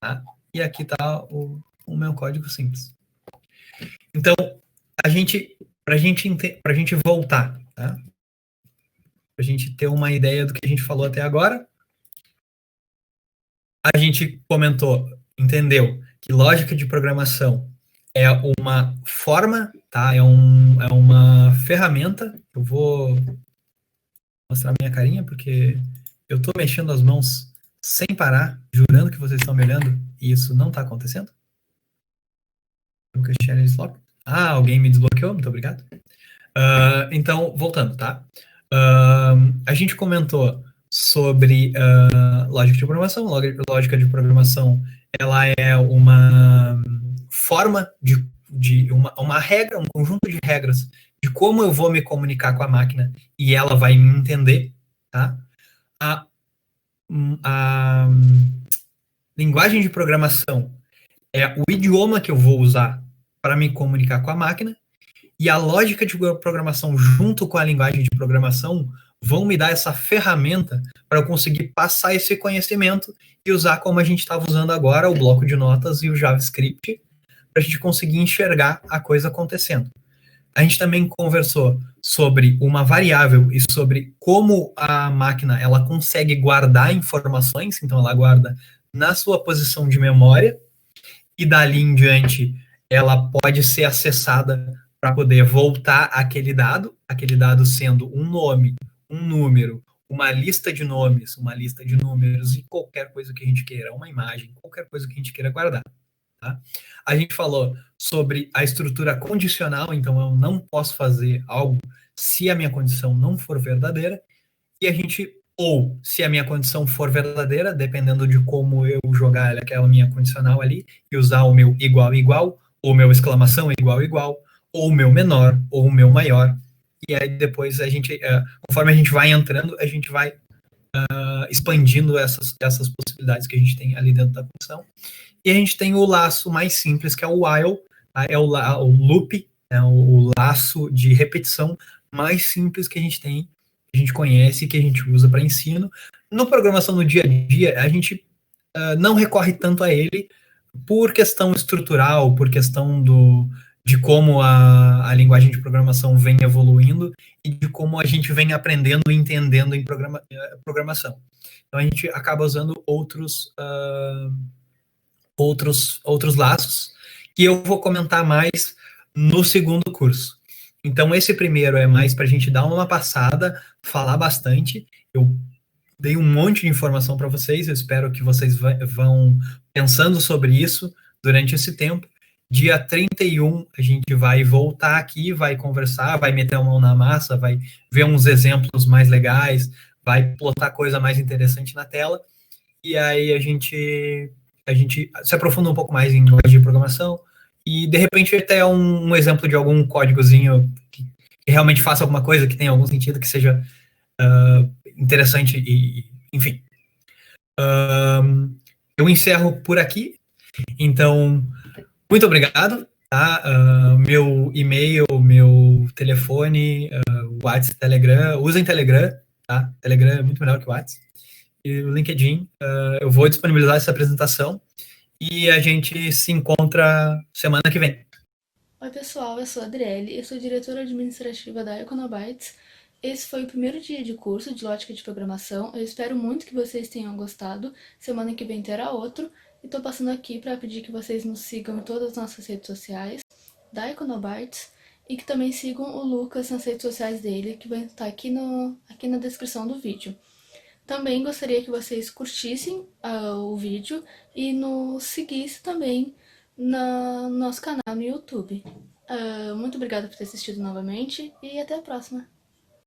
Tá? E aqui está o meu código simples. Então, para a gente voltar, tá? Para a gente ter uma ideia do que a gente falou até agora, a gente entendeu que lógica de programação é uma forma, tá? É uma ferramenta. Eu vou mostrar minha carinha, porque eu estou mexendo as mãos sem parar, jurando que vocês estão me olhando, e isso não está acontecendo. Alguém me desbloqueou, muito obrigado. Então, voltando, tá? A gente comentou sobre lógica de programação. Lógica de programação, ela é uma forma uma regra, um conjunto de regras de como eu vou me comunicar com a máquina e ela vai me entender, tá? A linguagem de programação é o idioma que eu vou usar para me comunicar com a máquina, e a lógica de programação junto com a linguagem de programação vão me dar essa ferramenta para eu conseguir passar esse conhecimento e usar como a gente estava usando agora o bloco de notas e o JavaScript para a gente conseguir enxergar a coisa acontecendo. A gente também conversou sobre uma variável e sobre como a máquina ela consegue guardar informações, então ela guarda na sua posição de memória, e dali em diante ela pode ser acessada para poder voltar aquele dado sendo um nome, um número, uma lista de nomes, uma lista de números e qualquer coisa que a gente queira, uma imagem, qualquer coisa que a gente queira guardar. tá? A gente falou sobre a estrutura condicional, então eu não posso fazer algo se a minha condição não for verdadeira, e a gente, ou se a minha condição for verdadeira, dependendo de como eu jogar aquela minha condicional ali, e usar o meu igual, igual, ou o meu exclamação igual, igual, ou o meu menor, ou o meu maior, e aí depois a gente, conforme a gente vai entrando, a gente vai expandindo essas possibilidades que a gente tem ali dentro da função. E a gente tem o laço mais simples, que é o while, tá? É o loop, né? O laço de repetição mais simples que a gente tem, que a gente conhece, que a gente usa para ensino. No programação no dia a dia, a gente não recorre tanto a ele por questão estrutural, por questão de como a linguagem de programação vem evoluindo e de como a gente vem aprendendo e entendendo em programação. Então a gente acaba usando outros laços, que eu vou comentar mais no segundo curso. Então, esse primeiro é mais para a gente dar uma passada, falar bastante. Eu dei um monte de informação para vocês, eu espero que vocês vão pensando sobre isso durante esse tempo. Dia 31, a gente vai voltar aqui, vai conversar, vai meter a mão na massa, vai ver uns exemplos mais legais, vai plotar coisa mais interessante na tela, e aí a gente se aprofunda um pouco mais em linguagem de programação e, de repente, até um exemplo de algum códigozinho que realmente faça alguma coisa, que tenha algum sentido, que seja interessante e, enfim. Eu encerro por aqui. Então, muito obrigado. Tá? Meu e-mail, meu telefone, WhatsApp, Telegram. Usem Telegram. Tá? Telegram é muito melhor que o WhatsApp. E o LinkedIn. Eu vou disponibilizar essa apresentação e a gente se encontra semana que vem. Oi pessoal, eu sou a Adriele, eu sou diretora administrativa da Econobytes. Esse foi o primeiro dia de curso de lógica de programação. Eu espero muito que vocês tenham gostado. Semana que vem terá outro. E tô passando aqui para pedir que vocês nos sigam em todas as nossas redes sociais da Econobytes e que também sigam o Lucas nas redes sociais dele, que vai estar aqui na descrição do vídeo. Também gostaria que vocês curtissem o vídeo e nos seguissem também no nosso canal no YouTube. Muito obrigada por ter assistido novamente e até a próxima!